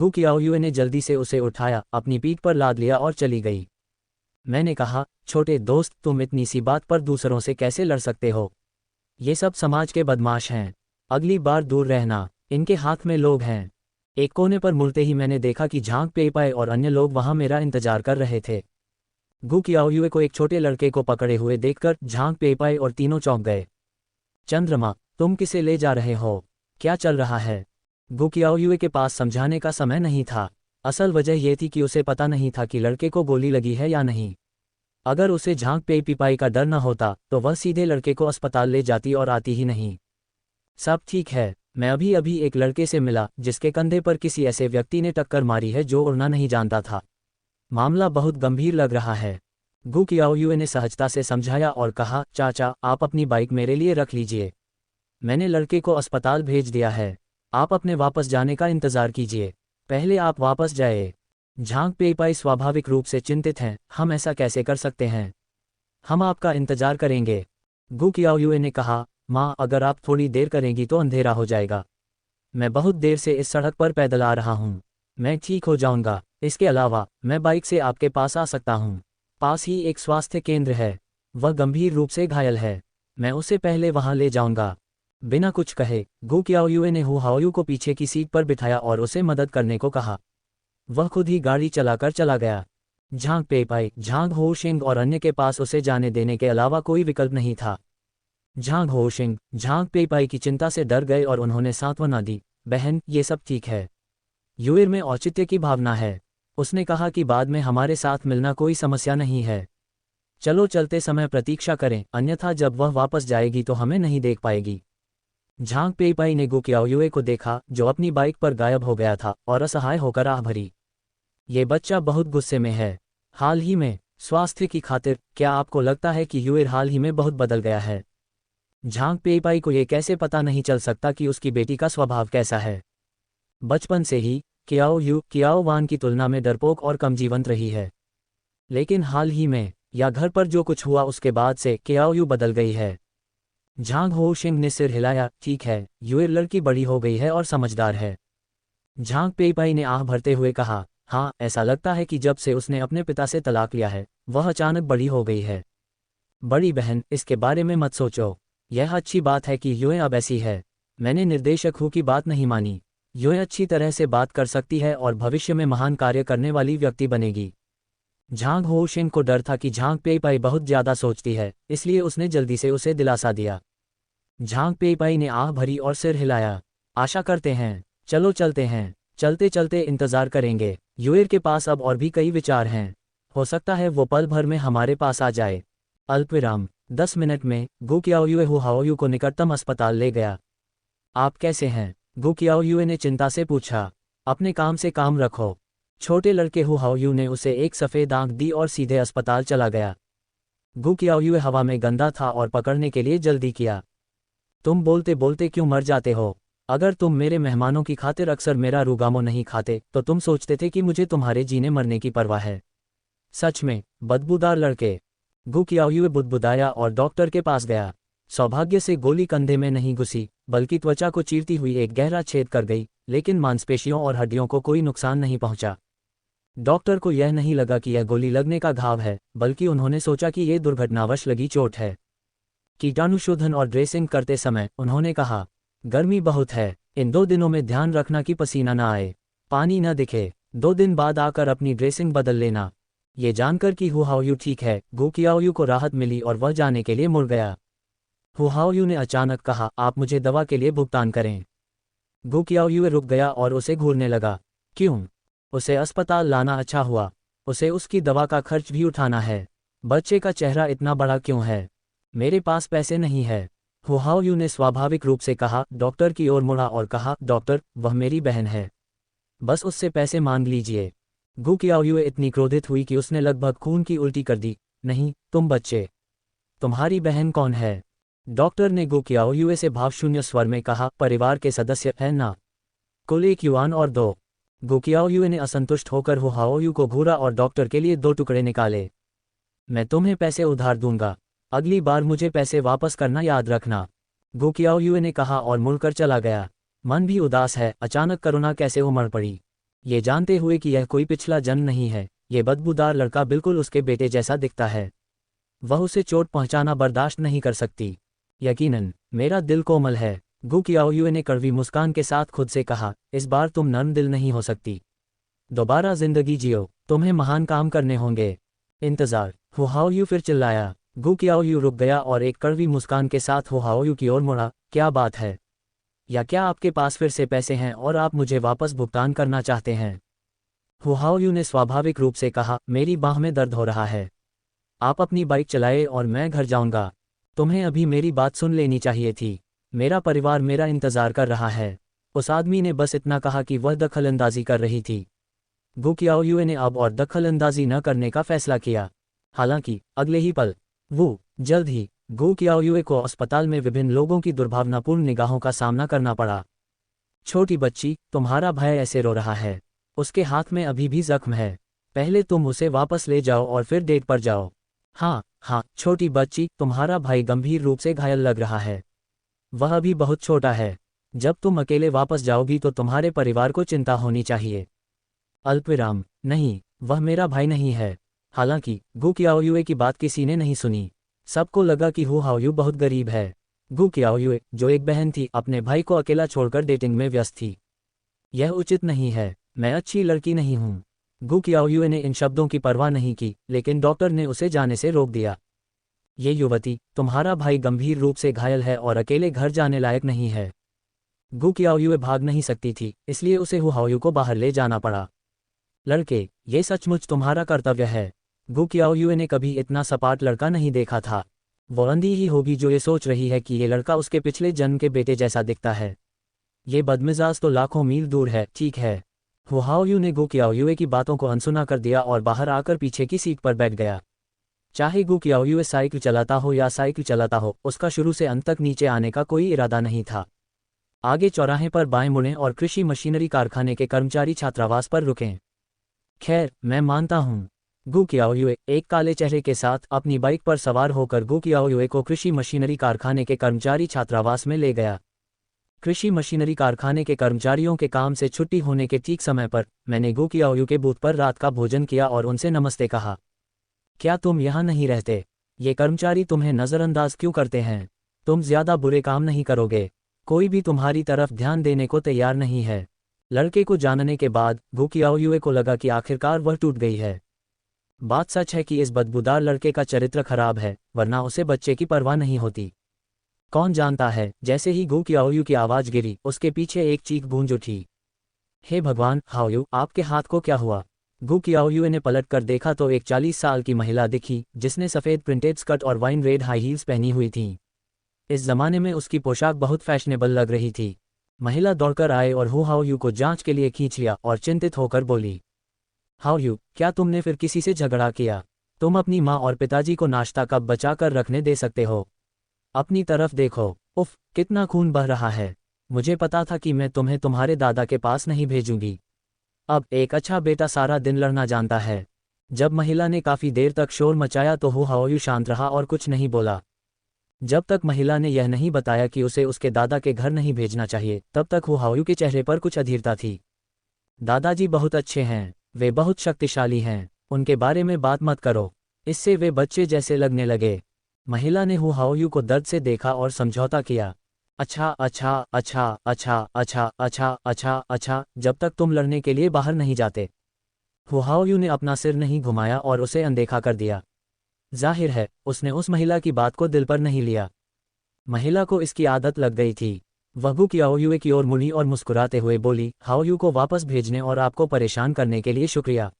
Who कियाओयुए ने जल्दी से उसे उठाया, अपनी पीठ पर लाद लिया और चली गई। मैंने कहा, छोटे दोस्त, तुम इतनी सी बात पर दूसरों से कैसे लड़ सकते हो? ये सब समाज के बदमाश हैं। अगली बार दूर रहना, इनके हाथ में लोग हैं। एक कोने पर मुड़ते ही मैंने देखा कि झांग पेइपाई और अन्य लोग वहां मेरा इंतजार कर रहे थे। गु कियाओयुए को एक छोटे लड़के को पकड़े हुए देखकर झांग पेइपाई और तीनों चौंक गए। चंद्रमा, तुम किसे ले जा रहे हो? क्या चल रहा है? गु कियाओयुए के पास समझाने का समय नहीं था। असल वजह यह थी कि उसे पता नहीं था कि लड़के को गोली लगी है या नहीं। अगर उसे झांग पेइपाई का डर न होता तो वह सीधे लड़के को अस्पताल ले जाती और आती ही नहीं। सब ठीक है, मैं अभी अभी एक लड़के से मिला जिसके कंधे पर किसी ऐसे व्यक्ति ने टक्कर मारी है जो उड़ना नहीं जानता था। मामला बहुत गंभीर लग रहा है। गु कियाओयुए ने सहजता से समझाया और कहा, चाचा, आप अपनी बाइक मेरे लिए रख लीजिए। मैंने लड़के को अस्पताल भेज दिया है। आप अपने वापस जाने का इंतजार कीजिए। पहले आप वापस जाए। झांग पेइपाई स्वाभाविक रूप से चिंतित हैं। हम ऐसा कैसे कर सकते हैं? हम आपका इंतजार करेंगे। गु कियाओयुए ने कहा, माँ, अगर आप थोड़ी देर करेंगी तो अंधेरा हो जाएगा। मैं बहुत देर से इस सड़क पर पैदल आ रहा हूँ। मैं ठीक हो जाऊंगा। इसके अलावा मैं बाइक से आपके पास आ सकता हूँ। पास ही एक स्वास्थ्य केंद्र है। वह गंभीर रूप से घायल है। मैं उसे पहले वहां ले जाऊंगा। बिना कुछ कहे गु कियाओयुए ने हु हाओयू को पीछे की सीट पर बिठाया और उसे मदद करने को कहा। वह खुद ही गाड़ी चलाकर चला गया। झांग पेइपाई, झांग होशिंग और अन्य के पास उसे जाने देने के अलावा कोई विकल्प नहीं था। झांग होशिंग, झांग पेइपाई की चिंता से डर गए और उन्होंने सांत्वना दी, बहन, ये सब ठीक है। युएर में औचित्य की भावना है। उसने कहा कि बाद में हमारे साथ मिलना कोई समस्या नहीं है। चलो चलते समय प्रतीक्षा करें, अन्यथा जब वह वापस जाएगी तो हमें नहीं देख पाएगी। झांग पेइपाई ने गु कियाओयुए को देखा जो अपनी बाइक पर गायब हो गया था और असहाय होकर आह भरी। ये बच्चा बहुत गुस्से में है। हाल ही में, स्वास्थ्य की खातिर, क्या आपको लगता है कि युएर हाल ही में बहुत बदल गया है? झांग पेइपाई को ये कैसे पता नहीं चल सकता कि उसकी बेटी का स्वभाव कैसा है? बचपन से ही कियाओ वान की तुलना में डरपोक और कम जीवंत रही है। लेकिन हाल ही में या घर पर जो कुछ हुआ उसके बाद से कियाओ बदल गई है। झांग होशिंग ने सिर हिलाया, ठीक है, युएर लड़की बड़ी हो गई है और समझदार है। झांग पेइपाई ने आह भरते हुए कहा, हाँ, ऐसा लगता है कि जब से उसने अपने पिता से तलाक लिया है वह अचानक बड़ी हो गई है। बड़ी बहन, इसके बारे में मत सोचो। यह अच्छी बात है कि युए अब ऐसी है। मैंने निर्देशक हु की बात नहीं मानी। युए अच्छी तरह से बात कर सकती है और भविष्य में महान कार्य करने वाली व्यक्ति बनेगी। झांग होशिंग को डर था कि झांग पेइपाई बहुत ज्यादा सोचती है, इसलिए उसने जल्दी से उसे दिलासा दिया। झांग पेइपाई ने आह भरी और सिर हिलाया। आशा करते हैं, चलो चलते हैं। चलते चलते इंतजार करेंगे। युएर के पास अब और भी कई विचार हैं। हो सकता है वो पल भर में हमारे पास आ जाए। अल्पविराम, 10 मिनट में गु कियाओयुए हु हाओयू को निकटतम अस्पताल ले गया। आप कैसे हैं? गु कियाओयुए ने चिंता से पूछा। अपने काम से काम रखो। छोटे लड़के हु हाओयू ने उसे एक सफ़ेद आंख दी और सीधे अस्पताल चला गया। गु कियाओयुए हवा में गंदा था और पकड़ने के लिए जल्दी किया। तुम बोलते बोलते क्यों मर जाते हो? अगर तुम मेरे मेहमानों की खातिर अक्सर मेरा रूगामो नहीं खाते तो तुम सोचते थे कि मुझे तुम्हारे जीने मरने की परवाह है। सच में, बदबूदार लड़के। गु कियाओयुए बुदबुदाया और डॉक्टर के पास गया। सौभाग्य से गोली कंधे में नहीं घुसी, बल्कि त्वचा को चीरती हुई एक गहरा छेद कर गई, लेकिन मांसपेशियों और हड्डियों को कोई नुकसान नहीं पहुंचा। डॉक्टर को यह नहीं लगा कि यह गोली लगने का घाव है, बल्कि उन्होंने सोचा कि यह दुर्घटनावश लगी चोट है। कीटाणुशोधन और ड्रेसिंग करते समय उन्होंने कहा, गर्मी बहुत है, इन 2 दिनों में ध्यान रखना कि पसीना न आए, पानी न दिखे। 2 दिन बाद आकर अपनी ड्रेसिंग बदल लेना। ये जानकर कि हु हाओयू ठीक है, गु कियाओयू को राहत मिली और वह जाने के लिए मुड़ गया। हु हाओयू ने अचानक कहा, आप मुझे दवा के लिए भुगतान करें। गु कियाओयू रुक गया और उसे घूरने लगा। क्यों? उसे अस्पताल लाना अच्छा हुआ। उसे उसकी दवा का खर्च भी उठाना है। बच्चे का चेहरा इतना बड़ा क्यों है? मेरे पास पैसे नहीं है। हु हाओयू ने स्वाभाविक रूप से कहा। डॉक्टर की ओर मुड़ा और कहा, डॉक्टर, वह मेरी बहन है, बस उससे पैसे मांग लीजिए। गु कियाओयू इतनी क्रोधित हुई कि उसने लगभग खून की उल्टी कर दी। नहीं, तुम बच्चे। तुम्हारी बहन कौन है? डॉक्टर ने गु कियाओयू से भावशून्य स्वर में कहा, परिवार के सदस्य हैं ना, कुल 1 युआन और 2। गु कियाओयू ने असंतुष्ट होकर हु हाओयू को घूरा और डॉक्टर के लिए 2 टुकड़े निकाले। मैं तुम्हें पैसे उधार दूंगा, अगली बार मुझे पैसे वापस करना याद रखना, गु कियाओयू ने कहा और मुड़कर चला गया। मन भी उदास है, अचानक करुणा कैसे उमड़ पड़ी। ये जानते हुए कि यह कोई पिछला जन्म नहीं है, ये बदबूदार लड़का बिल्कुल उसके बेटे जैसा दिखता है। वह उसे चोट पहुंचाना बर्दाश्त नहीं कर सकती। यकीनन मेरा दिल कोमल है, गु कियाओयुए ने कड़वी मुस्कान के साथ खुद से कहा, इस बार तुम नर्म दिल नहीं हो सकती। दोबारा जिंदगी जियो, तुम्हें महान काम करने होंगे। इंतजार, हु हाओयू फिर चिल्लाया। गु कियाओयू रुक गया और एक कड़वी मुस्कान के साथ हु हाओयू की ओर मुड़ा। क्या बात है? या क्या आपके पास फिर से पैसे हैं और आप मुझे वापस भुगतान करना चाहते हैं? हु हाओयू ने स्वाभाविक रूप से कहा, मेरी बाह में दर्द हो रहा है। आप अपनी बाइक चलाए और मैं घर जाऊंगा। तुम्हें अभी मेरी बात सुन लेनी चाहिए थी। मेरा परिवार मेरा इंतजार कर रहा है। उस आदमी ने बस इतना कहा कि वह दखलंदाजी कर रही थी। गु कियाओयुए ने अब और दखलंदाजी न करने का फैसला किया। हालांकि अगले ही पल जल्द ही गु कियाओयुए को अस्पताल में विभिन्न लोगों की दुर्भावनापूर्ण निगाहों का सामना करना पड़ा। छोटी बच्ची, तुम्हारा भाई ऐसे रो रहा है। उसके हाथ में अभी भी जख्म है। पहले तुम उसे वापस ले जाओ और फिर डेट पर जाओ। हाँ, छोटी बच्ची, तुम्हारा भाई गंभीर रूप से घायल लग रहा है। वह अभी बहुत छोटा है। जब तुम अकेले वापस जाओगी तो तुम्हारे परिवार को चिंता होनी चाहिए। अल्पविराम, नहीं, वह मेरा भाई नहीं है। हालांकि गु कियाओयुए की बात किसी ने नहीं सुनी। सबको लगा कि हु हाओयू बहुत गरीब है। गु कियाओयुए, जो एक बहन थी, अपने भाई को अकेला छोड़कर डेटिंग में व्यस्त थी। यह उचित नहीं है। मैं अच्छी लड़की नहीं हूँ। गु कियाओयुए ने इन शब्दों की परवाह नहीं की, लेकिन डॉक्टर ने उसे जाने से रोक दिया। ये युवती, तुम्हारा भाई गंभीर रूप से घायल है और अकेले घर जाने लायक नहीं है। गु कियाओयुए भाग नहीं सकती थी, इसलिए उसे हु हाओयू को बाहर ले जाना पड़ा। लड़के, ये सचमुच तुम्हारा कर्तव्य है। गु कियाओयुए ने कभी इतना सपाट लड़का नहीं देखा था। वो अंधी ही होगी जो ये सोच रही है कि ये लड़का उसके पिछले जन्म के बेटे जैसा दिखता है। ये बदमिजाज तो लाखों मील दूर है। ठीक है। हु हाओयू ने गु कियाओयुए की बातों को अनसुना कर दिया और बाहर आकर पीछे की सीट पर बैठ गया। चाहे गु कियाओयुए साइकिल चलाता हो या साइकिल चलाता हो, उसका शुरू से अंत तक नीचे आने का कोई इरादा नहीं था। आगे चौराहे पर बाएं मुड़ें और कृषि मशीनरी कारखाने के कर्मचारी छात्रावास पर रुकें। खैर, मैं मानता हूँ। गु कियाओयुए एक काले चेहरे के साथ अपनी बाइक पर सवार होकर गु कियाओयुए को कृषि मशीनरी कारखाने के कर्मचारी छात्रावास में ले गया। कृषि मशीनरी कारखाने के कर्मचारियों के काम से छुट्टी होने के ठीक समय पर मैंने गु कियाओयू के बूथ पर रात का भोजन किया और उनसे नमस्ते कहा। क्या तुम यहाँ नहीं रहते? ये कर्मचारी तुम्हें नज़रअंदाज क्यों करते हैं? तुम ज्यादा बुरे काम नहीं करोगे। कोई भी तुम्हारी तरफ ध्यान देने को तैयार नहीं है। लड़के को जानने के बाद गु कियाओयुए को लगा कि आखिरकार वह टूट गई है। बात सच है कि इस बदबूदार लड़के का चरित्र खराब है, वरना उसे बच्चे की परवाह नहीं होती। कौन जानता है, जैसे ही गु कियाओयू की आवाज गिरी, उसके पीछे एक चीख गूंज उठी। हे भगवान, हाओयू, आपके हाथ को क्या हुआ? गु कियाओयुए ने पलट कर देखा तो एक 40 साल की महिला दिखी, जिसने सफ़ेद प्रिंटेड स्कर्ट और वाइन रेड हाई हील्स पहनी हुई थीं। इस जमाने में उसकी पोशाक बहुत फैशनेबल लग रही थी। महिला दौड़कर आए और हु हाओयू को जांच के लिए खींच लिया और चिंतित होकर बोली, हाओयू, क्या तुमने फिर किसी से झगड़ा किया? तुम अपनी माँ और पिताजी को नाश्ता कब बचा कर रखने दे सकते हो? अपनी तरफ देखो। उफ, कितना खून बह रहा है। मुझे पता था कि मैं तुम्हें तुम्हारे दादा के पास नहीं भेजूंगी। अब एक अच्छा बेटा सारा दिन लड़ना जानता है। जब महिला ने काफी देर तक शोर मचाया तो हु हाओयू शांत रहा और कुछ नहीं बोला। जब तक महिला ने यह नहीं बताया कि उसे उसके दादा के घर नहीं भेजना चाहिए, तब तक हु हाओयू के चेहरे पर कुछ अधीरता थी। दादाजी बहुत अच्छे हैं, वे बहुत शक्तिशाली हैं, उनके बारे में बात मत करो। इससे वे बच्चे जैसे लगने लगे। महिला ने हु हाओयू को दर्द से देखा और समझौता किया। अच्छा, जब तक तुम लड़ने के लिए बाहर नहीं जाते। हु हाओयू ने अपना सिर नहीं घुमाया और उसे अनदेखा कर दिया। जाहिर है, उसने उस महिला की बात को दिल पर नहीं लिया। महिला को इसकी आदत लग गई थी। वह गु कियाओयुए की ओर मुड़ी और मुस्कुराते हुए बोली, हाओयू को वापस भेजने और आपको परेशान करने के लिए शुक्रिया।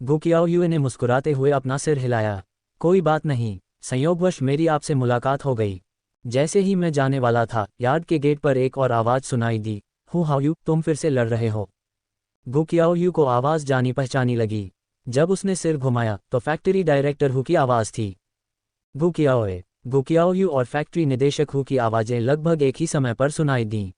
गु कियाओयुए ने मुस्कुराते हुए अपना सिर हिलाया। कोई बात नहीं, संयोगवश मेरी आपसे मुलाकात हो गई। जैसे ही मैं जाने वाला था, यार्ड के गेट पर एक और आवाज़ सुनाई दी, हु हाओयू, तुम फिर से लड़ रहे हो। गु कियाओयू को आवाज़ जानी पहचानी लगी। जब उसने सिर घुमाया तो फैक्ट्री डायरेक्टर हु की आवाज़ थी। गु कियाओयू और फैक्ट्री निदेशक हु की आवाज़ें लगभग एक ही समय पर सुनाई दीं।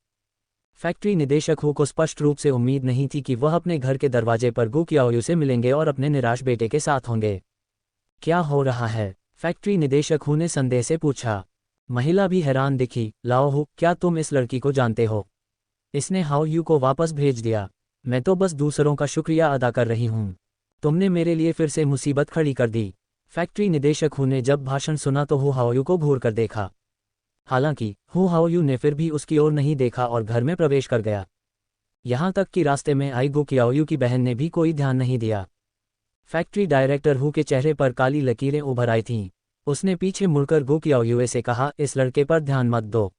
फैक्ट्री निदेशक हु को स्पष्ट रूप से उम्मीद नहीं थी कि वह अपने घर के दरवाजे पर गु कियाओयू से मिलेंगे और अपने निराश बेटे के साथ होंगे। क्या हो रहा है? फैक्ट्री निदेशक हु ने संदेह से पूछा। महिला भी हैरान दिखी। लाओ हु, क्या तुम इस लड़की को जानते हो? इसने हाओयू को वापस भेज दिया। मैं तो बस दूसरों का शुक्रिया अदा कर रही हूँ। तुमने मेरे लिए फिर से मुसीबत खड़ी कर दी। फैक्ट्री निदेशक हु ने जब भाषण सुना तो हु हाओयू को घूर कर देखा। हालांकि हु हाओयू ने फिर भी उसकी ओर नहीं देखा और घर में प्रवेश कर गया। यहाँ तक कि रास्ते में आई गु कियाओयू की बहन ने भी कोई ध्यान नहीं दिया। फैक्ट्री डायरेक्टर हु के चेहरे पर काली लकीरें उभर आई थीं। उसने पीछे मुड़कर गु कियाओयू से कहा, इस लड़के पर ध्यान मत दो।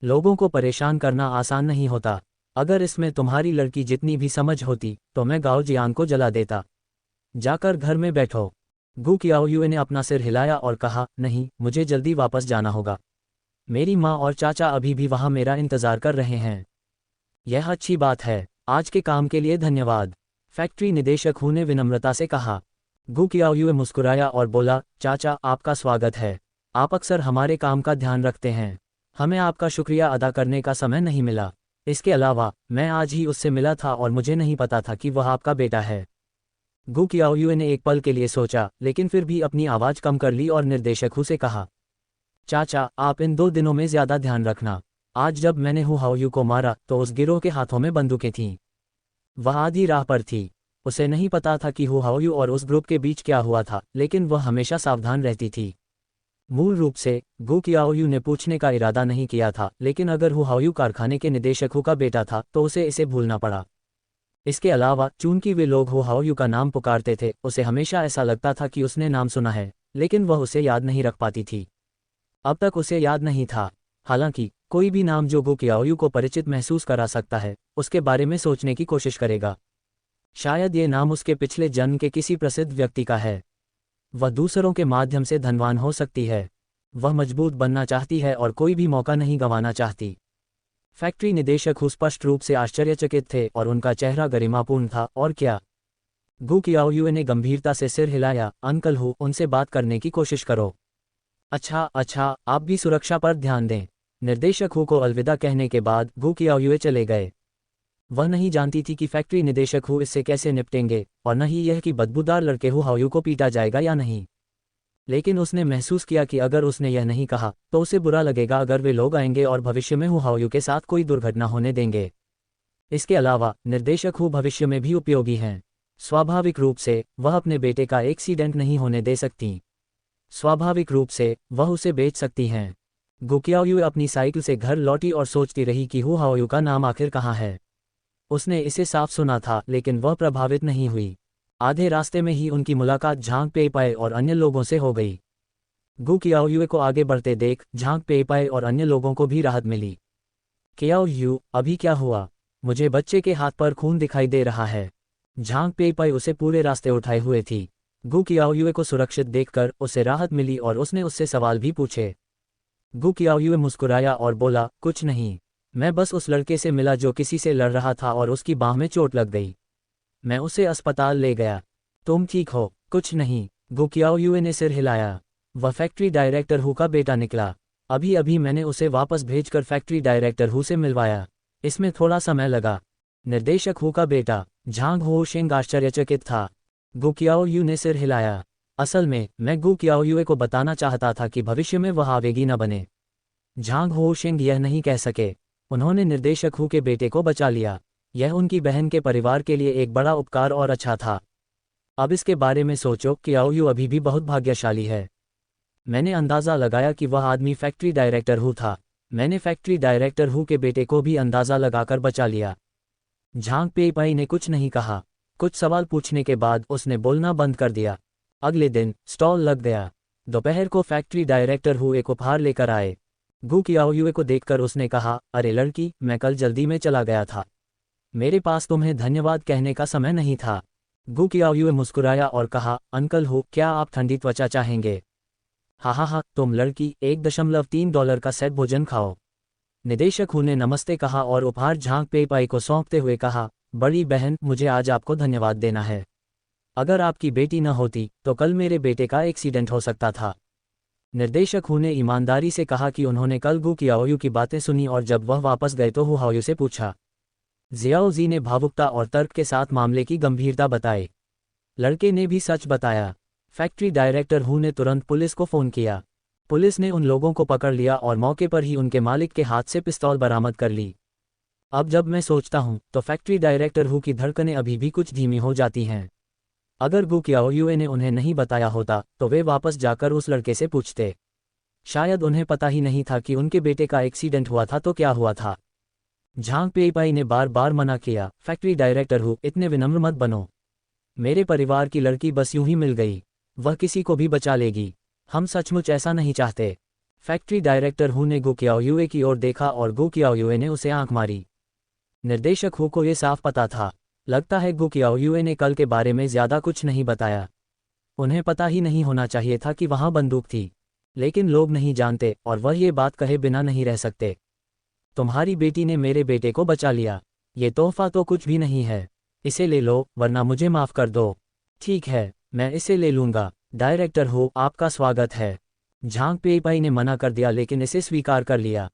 लोगों को परेशान करना आसान नहीं होता। अगर इसमें तुम्हारी लड़की जितनी भी समझ होती तो मैं गाओ जियान को जला देता। जाकर घर में बैठो। गु कियाओयू ने अपना सिर हिलाया और कहा, नहीं, मुझे जल्दी वापस जाना होगा। मेरी माँ और चाचा अभी भी वहाँ मेरा इंतजार कर रहे हैं। यह अच्छी बात है। आज के काम के लिए धन्यवाद, फैक्ट्री निदेशक हु ने विनम्रता से कहा। गु कियाओयू मुस्कुराया और बोला, चाचा, आपका स्वागत है। आप अक्सर हमारे काम का ध्यान रखते हैं। हमें आपका शुक्रिया अदा करने का समय नहीं मिला। इसके अलावा मैं आज ही उससे मिला था और मुझे नहीं पता था कि वह आपका बेटा है। गु कियाओयू ने एक पल के लिए सोचा, लेकिन फिर भी अपनी आवाज़ कम कर ली और निर्देशक हु से कहा, चाचा, आप इन 2 दिनों में ज़्यादा ध्यान रखना। आज जब मैंने हु हाओयू को मारा तो उस गिरोह के हाथों में बंदूकें थीं। वह आधी राह पर थी। उसे नहीं पता था कि हु हाओयू और उस ग्रुप के बीच क्या हुआ था, लेकिन वह हमेशा सावधान रहती थी। मूल रूप से गु कियाओयू ने पूछने का इरादा नहीं किया था, लेकिन अगर हु हाओयू कारखाने के निदेशक हु का बेटा था तो उसे इसे भूलना पड़ा। इसके अलावा चूंकि वे लोग हु हाओयू का नाम पुकारते थे, उसे हमेशा ऐसा लगता था कि उसने नाम सुना है, लेकिन वह उसे याद नहीं रख पाती थी। अब तक उसे याद नहीं था। हालांकि कोई भी नाम जो गु कियाओयू को परिचित महसूस करा सकता है, उसके बारे में सोचने की कोशिश करेगा। शायद ये नाम उसके पिछले जन्म के किसी प्रसिद्ध व्यक्ति का है। वह दूसरों के माध्यम से धनवान हो सकती है। वह मजबूत बनना चाहती है और कोई भी मौका नहीं गंवाना चाहती। फैक्ट्री निदेशक हु स्पष्ट रूप से आश्चर्यचकित थे और उनका चेहरा गरिमापूर्ण था। और क्या? गु कियाओयू ने गंभीरता से सिर हिलाया। अंकल हु, उनसे बात करने की कोशिश करो। अच्छा, आप भी सुरक्षा पर ध्यान दें। निर्देशक हु को अलविदा कहने के बाद गु कियाओयू चले गए। वह नहीं जानती थी कि फैक्ट्री निदेशक हु इससे कैसे निपटेंगे, और न ही यह कि बदबूदार लड़के हु हाओयू को पीटा जाएगा या नहीं। लेकिन उसने महसूस किया कि अगर उसने यह नहीं कहा तो उसे बुरा लगेगा अगर वे लोग आएंगे और भविष्य में हु हाओयू के साथ कोई दुर्घटना होने देंगे। इसके अलावा निर्देशक हु भविष्य में भी उपयोगी हैं। स्वाभाविक रूप से वह अपने बेटे का एक्सीडेंट नहीं होने दे सकती। स्वाभाविक रूप से वह उसे बेच सकती हैं। गु कियाओयू अपनी साइकिल से घर लौटी और सोचती रही कि हु हाओयू का नाम आखिर कहाँ है। उसने इसे साफ सुना था, लेकिन वह प्रभावित नहीं हुई। आधे रास्ते में ही उनकी मुलाकात झांग पेइपाई और अन्य लोगों से हो गई। गु कियाओयू को आगे बढ़ते देख झांग पेइपाई और अन्य लोगों को भी राहत मिली। कियाओयू, अभी क्या हुआ? मुझे बच्चे के हाथ पर खून दिखाई दे रहा है। झांग पेइपाई उसे पूरे रास्ते उठाए हुए थी। गु कियाओयू को सुरक्षित देखकर उसे राहत मिली और उसने उससे सवाल भी पूछे। गु कियाओयू मुस्कुराया और बोला, कुछ नहीं, मैं बस उस लड़के से मिला जो किसी से लड़ रहा था और उसकी बाह में चोट लग गई। मैं उसे अस्पताल ले गया। तुम ठीक हो? कुछ नहीं, गु कियाओयू ने सिर हिलाया। वह फैक्ट्री डायरेक्टर हु का बेटा निकला। अभी अभी मैंने उसे वापस भेजकर फैक्ट्री डायरेक्टर हु से मिलवाया। इसमें थोड़ा समय लगा। निर्देशक हु का बेटा? झांग होशिंग आश्चर्यचकित था। गु कियाओयू ने सिर हिलाया। असल में मैं गु कियाओयू को बताना चाहता था कि भविष्य में वह आवेगी न बने। झांग होशिंग यह नहीं कह सके। उन्होंने निर्देशक हु के बेटे को बचा लिया। यह उनकी बहन के परिवार के लिए एक बड़ा उपकार और अच्छा था। अब इसके बारे में सोचो, कियाओयू अभी भी बहुत भाग्यशाली है। मैंने अंदाज़ा लगाया कि वह आदमी फैक्ट्री डायरेक्टर हु था। मैंने फैक्ट्री डायरेक्टर हु के बेटे को भी अंदाज़ा लगाकर बचा लिया। झांग पेइपाई ने कुछ नहीं कहा। कुछ सवाल पूछने के बाद उसने बोलना बंद कर दिया। अगले दिन स्टॉल लग गया। दोपहर को फैक्ट्री डायरेक्टर हु एक उपहार लेकर आए। गु कियाओयू को देखकर उसने कहा, अरे लड़की, मैं कल जल्दी में चला गया था। मेरे पास तुम्हें धन्यवाद कहने का समय नहीं था। गु कियाओयू मुस्कुराया और कहा, अंकल हु, क्या आप ठंडी त्वचा चाहेंगे? हाँ, तुम लड़की, $1.3 का सेट भोजन खाओ। निदेशक हु ने नमस्ते कहा और उपहार झांग पेइपाई को सौंपते हुए कहा, बड़ी बहन, मुझे आज आपको धन्यवाद देना है। अगर आपकी बेटी न होती तो कल मेरे बेटे का एक्सीडेंट हो सकता था। निर्देशक हु ने ईमानदारी से कहा कि उन्होंने कल गु कियाओयू की बातें सुनी और जब वह वापस गए तो हु हाओयू से पूछा। जियाओ जी ने भावुकता और तर्क के साथ मामले की गंभीरता बताई। लड़के ने भी सच बताया। फैक्ट्री डायरेक्टर हु ने तुरंत पुलिस को फ़ोन किया। पुलिस ने उन लोगों को पकड़ लिया और मौके पर ही उनके मालिक के हाथ से पिस्तौल बरामद कर ली। अब जब मैं सोचता हूँ तो फैक्ट्री डायरेक्टर हु की धड़कनें अभी भी कुछ धीमी हो जाती हैं। अगर गु क्याओयुए ने उन्हें नहीं बताया होता तो वे वापस जाकर उस लड़के से पूछते। शायद उन्हें पता ही नहीं था कि उनके बेटे का एक्सीडेंट हुआ था तो क्या हुआ था। झांग पेईपाई ने बार बार मना किया, फैक्ट्री डायरेक्टर हु, इतने विनम्र मत बनो। मेरे परिवार की लड़की बस यूं ही मिल गई, वह किसी को भी बचा लेगी। हम सचमुच ऐसा नहीं चाहते। फैक्ट्री डायरेक्टर हु ने गु क्याओयुए की ओर देखा और गु क्याओयुए ने उसे आंख मारी। निर्देशक हु को ये साफ पता था। लगता है गु क्याओयुए ने कल के बारे में ज्यादा कुछ नहीं बताया। उन्हें पता ही नहीं होना चाहिए था कि वहां बंदूक थी। लेकिन लोग नहीं जानते और वह ये बात कहे बिना नहीं रह सकते। तुम्हारी बेटी ने मेरे बेटे को बचा लिया। ये तोहफा तो कुछ भी नहीं है। इसे ले लो वरना मुझे माफ कर दो। ठीक है, मैं इसे ले लूंगा। डायरेक्टर हो, आपका स्वागत है। झांग पेईपाई ने मना कर दिया लेकिन इसे स्वीकार कर लिया।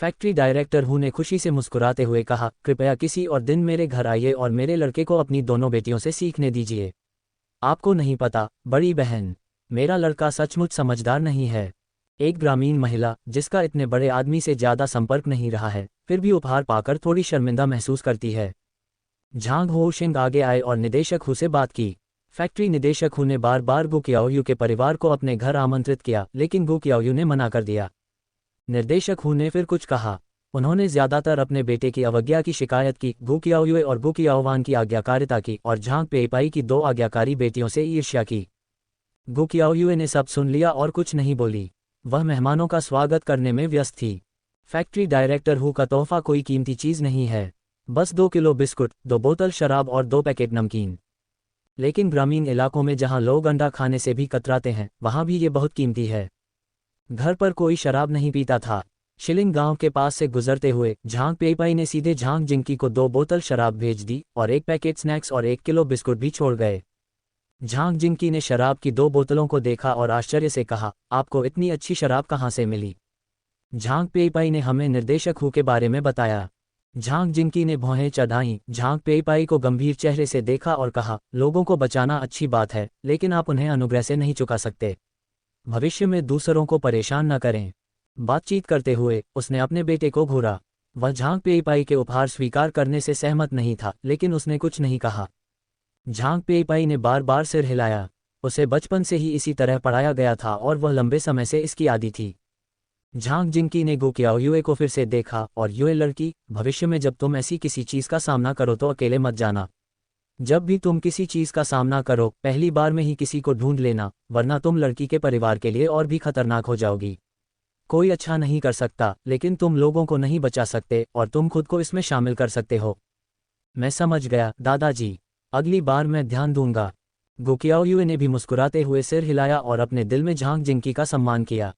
फैक्ट्री डायरेक्टर हु ने खुशी से मुस्कुराते हुए कहा, कृपया किसी और दिन मेरे घर आइए और मेरे लड़के को अपनी दोनों बेटियों से सीखने दीजिए। आपको नहीं पता बड़ी बहन, मेरा लड़का सचमुच समझदार नहीं है। एक ग्रामीण महिला जिसका इतने बड़े आदमी से ज्यादा संपर्क नहीं रहा है, फिर भी उपहार पाकर थोड़ी शर्मिंदा महसूस करती है। झांग हो शिंग आगे आए और निदेशक हु से बात की। फैक्ट्री निदेशक हु ने बार बार गु क्याओयू के परिवार को अपने घर आमंत्रित किया लेकिन गु क्याओयू ने मना कर दिया। निर्देशक हु ने फिर कुछ कहा। उन्होंने ज्यादातर अपने बेटे की अवज्ञा की शिकायत की, गु क्याओयुए और गु क्याओवान की आज्ञाकारिता की और झांग पेईपाई की 2 आज्ञाकारी बेटियों से ईर्ष्या की। गु क्याओयुए ने सब सुन लिया और कुछ नहीं बोली। वह मेहमानों का स्वागत करने में व्यस्त थी। फैक्ट्री डायरेक्टर हु का तोहफा कोई कीमती चीज नहीं है, बस 2 किलो बिस्कुट, 2 बोतल शराब और 2 पैकेट नमकीन। लेकिन ग्रामीण इलाकों में जहां लोग अंडा खाने से भी कतराते हैं, वहां भी ये बहुत कीमती है। घर पर कोई शराब नहीं पीता था। शिलिंग गांव के पास से गुजरते हुए झांग पेईपाई ने सीधे झांग जिंकी को 2 बोतल शराब भेज दी और 1 पैकेट स्नैक्स और 1 किलो बिस्कुट भी छोड़ गए। झांग जिंकी ने शराब की 2 बोतलों को देखा और आश्चर्य से कहा, आपको इतनी अच्छी शराब कहाँ से मिली? झांग पेईपाई ने हमें निर्देशक हु के बारे में बताया। झांग जिंकी ने भौहें चढ़ाईं। झांग पेईपाई को गंभीर चेहरे से देखा और कहा, लोगों को बचाना अच्छी बात है लेकिन आप उन्हें अनुग्रह से नहीं चुका सकते। भविष्य में दूसरों को परेशान न करें। बातचीत करते हुए उसने अपने बेटे को घूरा। वह झांग पेईपाई के उपहार स्वीकार करने से सहमत नहीं था लेकिन उसने कुछ नहीं कहा। झांग पेईपाई ने बार बार सिर हिलाया। उसे बचपन से ही इसी तरह पढ़ाया गया था और वह लंबे समय से इसकी आदी थी। झांग जिंकी ने गु क्याओयुए को फिर से देखा और, युए लड़की, भविष्य में जब तुम ऐसी किसी चीज का सामना करो तो अकेले मत जाना। जब भी तुम किसी चीज का सामना करो पहली बार में ही किसी को ढूंढ लेना, वरना तुम लड़की के परिवार के लिए और भी खतरनाक हो जाओगी। कोई अच्छा नहीं कर सकता लेकिन तुम लोगों को नहीं बचा सकते और तुम खुद को इसमें शामिल कर सकते हो। मैं समझ गया दादाजी, अगली बार मैं ध्यान दूंगा। गु क्याओयुए ने भी मुस्कुराते हुए सिर हिलाया और अपने दिल में झांग जिंकी का सम्मान किया।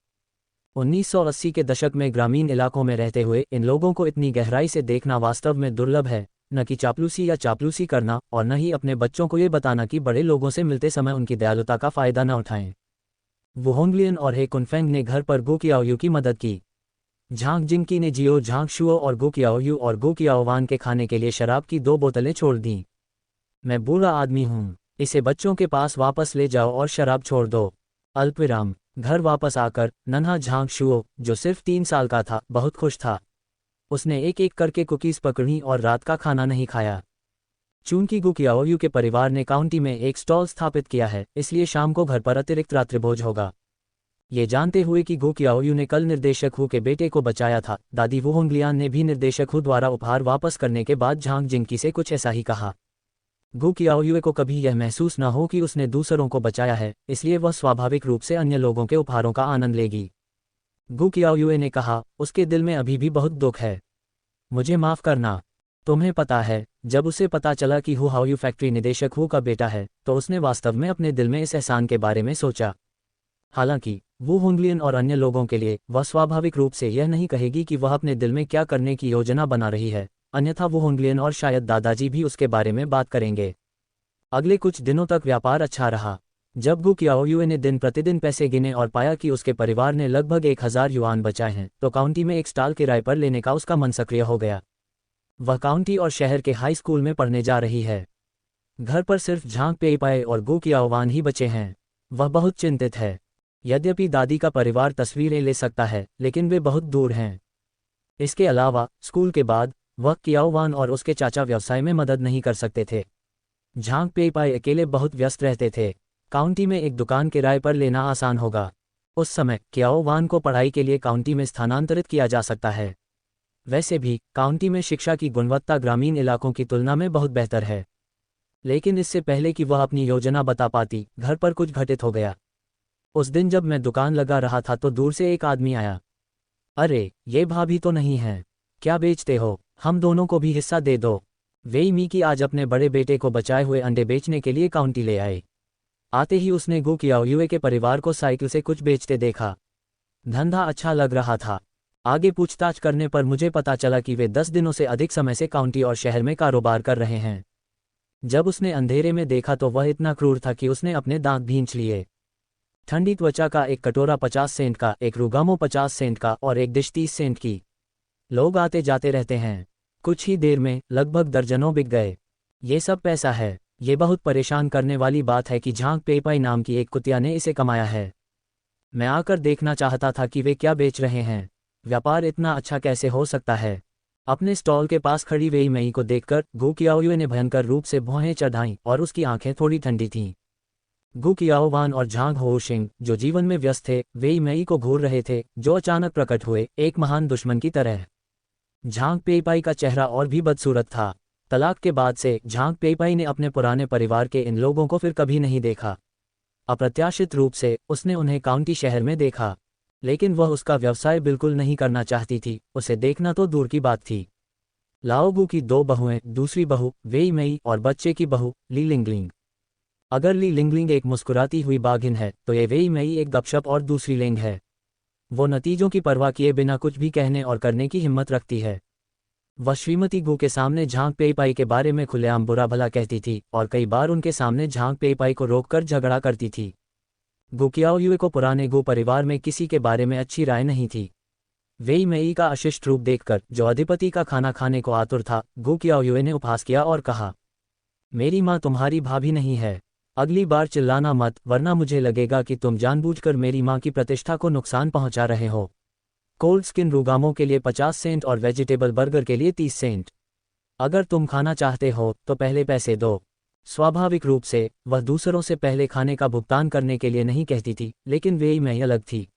1980 के दशक में ग्रामीण इलाकों में रहते हुए इन लोगों को इतनी गहराई से देखना वास्तव में दुर्लभ है। न कि चापलूसी या चापलूसी करना और न ही अपने बच्चों को ये बताना कि बड़े लोगों से मिलते समय उनकी दयालुता का फायदा न उठाएं। वु होंगलियन और हे कुनफेंग ने घर पर गु क्याओयू की मदद की। झांग जिंकी ने जियो झांग शुओ और गु क्याओयू और गु क्याओवान के खाने के लिए शराब की 2 बोतलें छोड़ दीं। मैं बुरा आदमी हूँ, इसे बच्चों के पास वापस ले जाओ और शराब छोड़ दो। अल्पविराम। घर वापस आकर नन्हा झांग शुओ, जो सिर्फ 3 साल का था, बहुत खुश था। उसने एक एक करके कुकीज पकड़ी और रात का खाना नहीं खाया। चूंकि गु क्याओयू के परिवार ने काउंटी में एक स्टॉल स्थापित किया है, इसलिए शाम को घर पर अतिरिक्त रात्रिभोज होगा। ये जानते हुए कि गु क्याओयू ने कल निर्देशक हु के बेटे को बचाया था, दादी वु होंगलियान ने भी निर्देशक हु द्वारा उपहार वापस करने के बाद झांग जिंकी से कुछ ऐसा ही कहा। गु क्याओयुए को कभी यह महसूस न हो कि उसने दूसरों को बचाया है, इसलिए वह स्वाभाविक रूप से अन्य लोगों के उपहारों का आनंद लेगी। गु क्याओयुए ने कहा, उसके दिल में अभी भी बहुत दुख है। मुझे माफ करना। तुम्हें पता है, जब उसे पता चला कि हु हाओयू फैक्ट्री निदेशक हु का बेटा है तो उसने वास्तव में अपने दिल में इस एहसान के बारे में सोचा। हालांकि वु होंगलियन और अन्य लोगों के लिए वह स्वाभाविक रूप से यह नहीं कहेगी कि वह अपने दिल में क्या करने की योजना बना रही है, अन्यथा वु होंगलियन और शायद दादाजी भी उसके बारे में बात करेंगे। अगले कुछ दिनों तक व्यापार अच्छा रहा। जब गु क्याओयुए ने दिन प्रतिदिन पैसे गिने और पाया कि उसके परिवार ने लगभग 1000 युआन बचाए हैं, तो काउंटी में एक स्टॉल किराए पर लेने का उसका मन सक्रिय हो गया। वह काउंटी और शहर के हाई स्कूल में पढ़ने जा रही है। घर पर सिर्फ झांग पेईपाई और गु क्याओवान ही बचे हैं। वह बहुत चिंतित है। यद्यपि दादी का परिवार तस्वीरें ले सकता है, लेकिन वे बहुत दूर हैं। इसके अलावा स्कूल के बाद वह कियाओ वान और उसके चाचा व्यवसाय में मदद नहीं कर सकते थे। झांग पेईपाई अकेले बहुत व्यस्त रहते थे। काउंटी में एक दुकान किराए पर लेना आसान होगा। उस समय कियाओ वान को पढ़ाई के लिए काउंटी में स्थानांतरित किया जा सकता है। वैसे भी काउंटी में शिक्षा की गुणवत्ता ग्रामीण इलाकों की तुलना में बहुत बेहतर है। लेकिन इससे पहले कि वह अपनी योजना बता पाती, घर पर कुछ घटित हो गया। उस दिन जब मैं दुकान लगा रहा था तो दूर से एक आदमी आया। अरे, ये भाभी तो नहीं है? क्या बेचते हो? हम दोनों को भी हिस्सा दे दो। वेई मीकी आज अपने बड़े बेटे को बचाए हुए अंडे बेचने के लिए काउंटी ले आए। आते ही उसने गु कियाओयुए के परिवार को साइकिल से कुछ बेचते देखा। धंधा अच्छा लग रहा था। आगे पूछताछ करने पर मुझे पता चला कि वे 10 दिनों से अधिक समय से काउंटी और शहर में कारोबार कर रहे हैं। जब उसने अंधेरे में देखा तो वह इतना क्रूर था कि उसने अपने दांत भींच लिए। ठंडी त्वचा का एक कटोरा 50 सेंट का, एक रुगामो 50 सेंट का और एक डिश 30 सेंट की। लोग आते जाते रहते हैं। कुछ ही देर में लगभग दर्जनों बिक गए। ये सब पैसा है। ये बहुत परेशान करने वाली बात है कि झांग पेईपाई नाम की एक कुतिया ने इसे कमाया है। मैं आकर देखना चाहता था कि वे क्या बेच रहे हैं। व्यापार इतना अच्छा कैसे हो सकता है? अपने स्टॉल के पास खड़ी वेई मई को देखकर गु कियाओयुए ने भयंकर रूप से भौहें चढ़ाईं और उसकी आंखें थोड़ी ठंडी थीं। गु कियाओवान और झांग होशिंग, जो जीवन में व्यस्त थे, वेई मई को घूर रहे थे, जो अचानक प्रकट हुए, एक महान दुश्मन की तरह। झांग पेईपाई का चेहरा और भी बदसूरत था। तलाक के बाद से झांग पेईपाई ने अपने पुराने परिवार के इन लोगों को फिर कभी नहीं देखा। अप्रत्याशित रूप से उसने उन्हें काउंटी शहर में देखा। लेकिन वह उसका व्यवसाय बिल्कुल नहीं करना चाहती थी, उसे देखना तो दूर की बात थी। लाओगू की 2 बहुएं, दूसरी बहू वेई मई और बच्चे की बहू ली लिंगलिंग। अगर ली लिंगलिंग एक मुस्कुराती हुई बाघिन है तो ये वेई मई एक गपशप और दूसरी लिंग है। वो नतीजों की परवाह किए बिना कुछ भी कहने और करने की हिम्मत रखती है। वह श्रीमती गु के सामने झांग पेईपाई के बारे में खुलेआम बुरा भला कहती थी और कई बार उनके सामने झांग पेईपाई को रोककर झगड़ा करती थी। गु कियाओयुए को पुराने गु परिवार में किसी के बारे में अच्छी राय नहीं थी। वेई मई का अशिष्ट रूप देखकर, जो अधिपति का खाना खाने को आतुर था, गु कियाओयुए ने उपहास किया और कहा, मेरी माँ तुम्हारी भाभी नहीं है। अगली बार चिल्लाना मत, वरना मुझे लगेगा कि तुम जानबूझकर मेरी माँ की प्रतिष्ठा को नुकसान पहुंचा रहे हो। कोल्ड स्किन रुगामों के लिए 50 सेंट और वेजिटेबल बर्गर के लिए 30 सेंट। अगर तुम खाना चाहते हो तो पहले पैसे दो। स्वाभाविक रूप से वह दूसरों से पहले खाने का भुगतान करने के लिए नहीं कहती थी, लेकिन वेई मई अलग थी।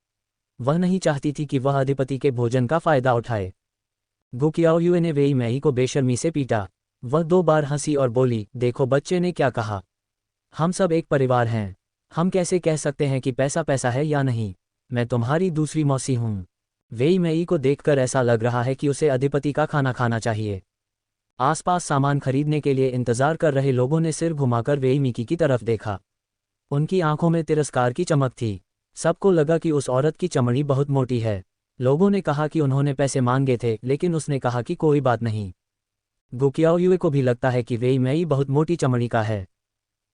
वह नहीं चाहती थी कि वह अधिपति के भोजन का फायदा उठाए। गु कियाओयुए ने वेई मई को बेशर्मी से पीटा। वह 2 बार हंसी और बोली, देखो बच्चे ने क्या कहा। हम सब एक परिवार हैं। हम कैसे कह सकते हैं कि पैसा पैसा है या नहीं? मैं तुम्हारी दूसरी मौसी हूँ। वेई मई को देखकर ऐसा लग रहा है कि उसे अधिपति का खाना खाना चाहिए। आसपास सामान खरीदने के लिए इंतजार कर रहे लोगों ने सिर घुमाकर वेई मीकी की तरफ देखा। उनकी आंखों में तिरस्कार की चमक थी। सबको लगा कि उस औरत की चमड़ी बहुत मोटी है। लोगों ने कहा कि उन्होंने पैसे मांगे थे, लेकिन उसने कहा कि कोई बात नहीं। गु कियाओयुए को भी लगता है कि वेई मई बहुत मोटी चमड़ी का है।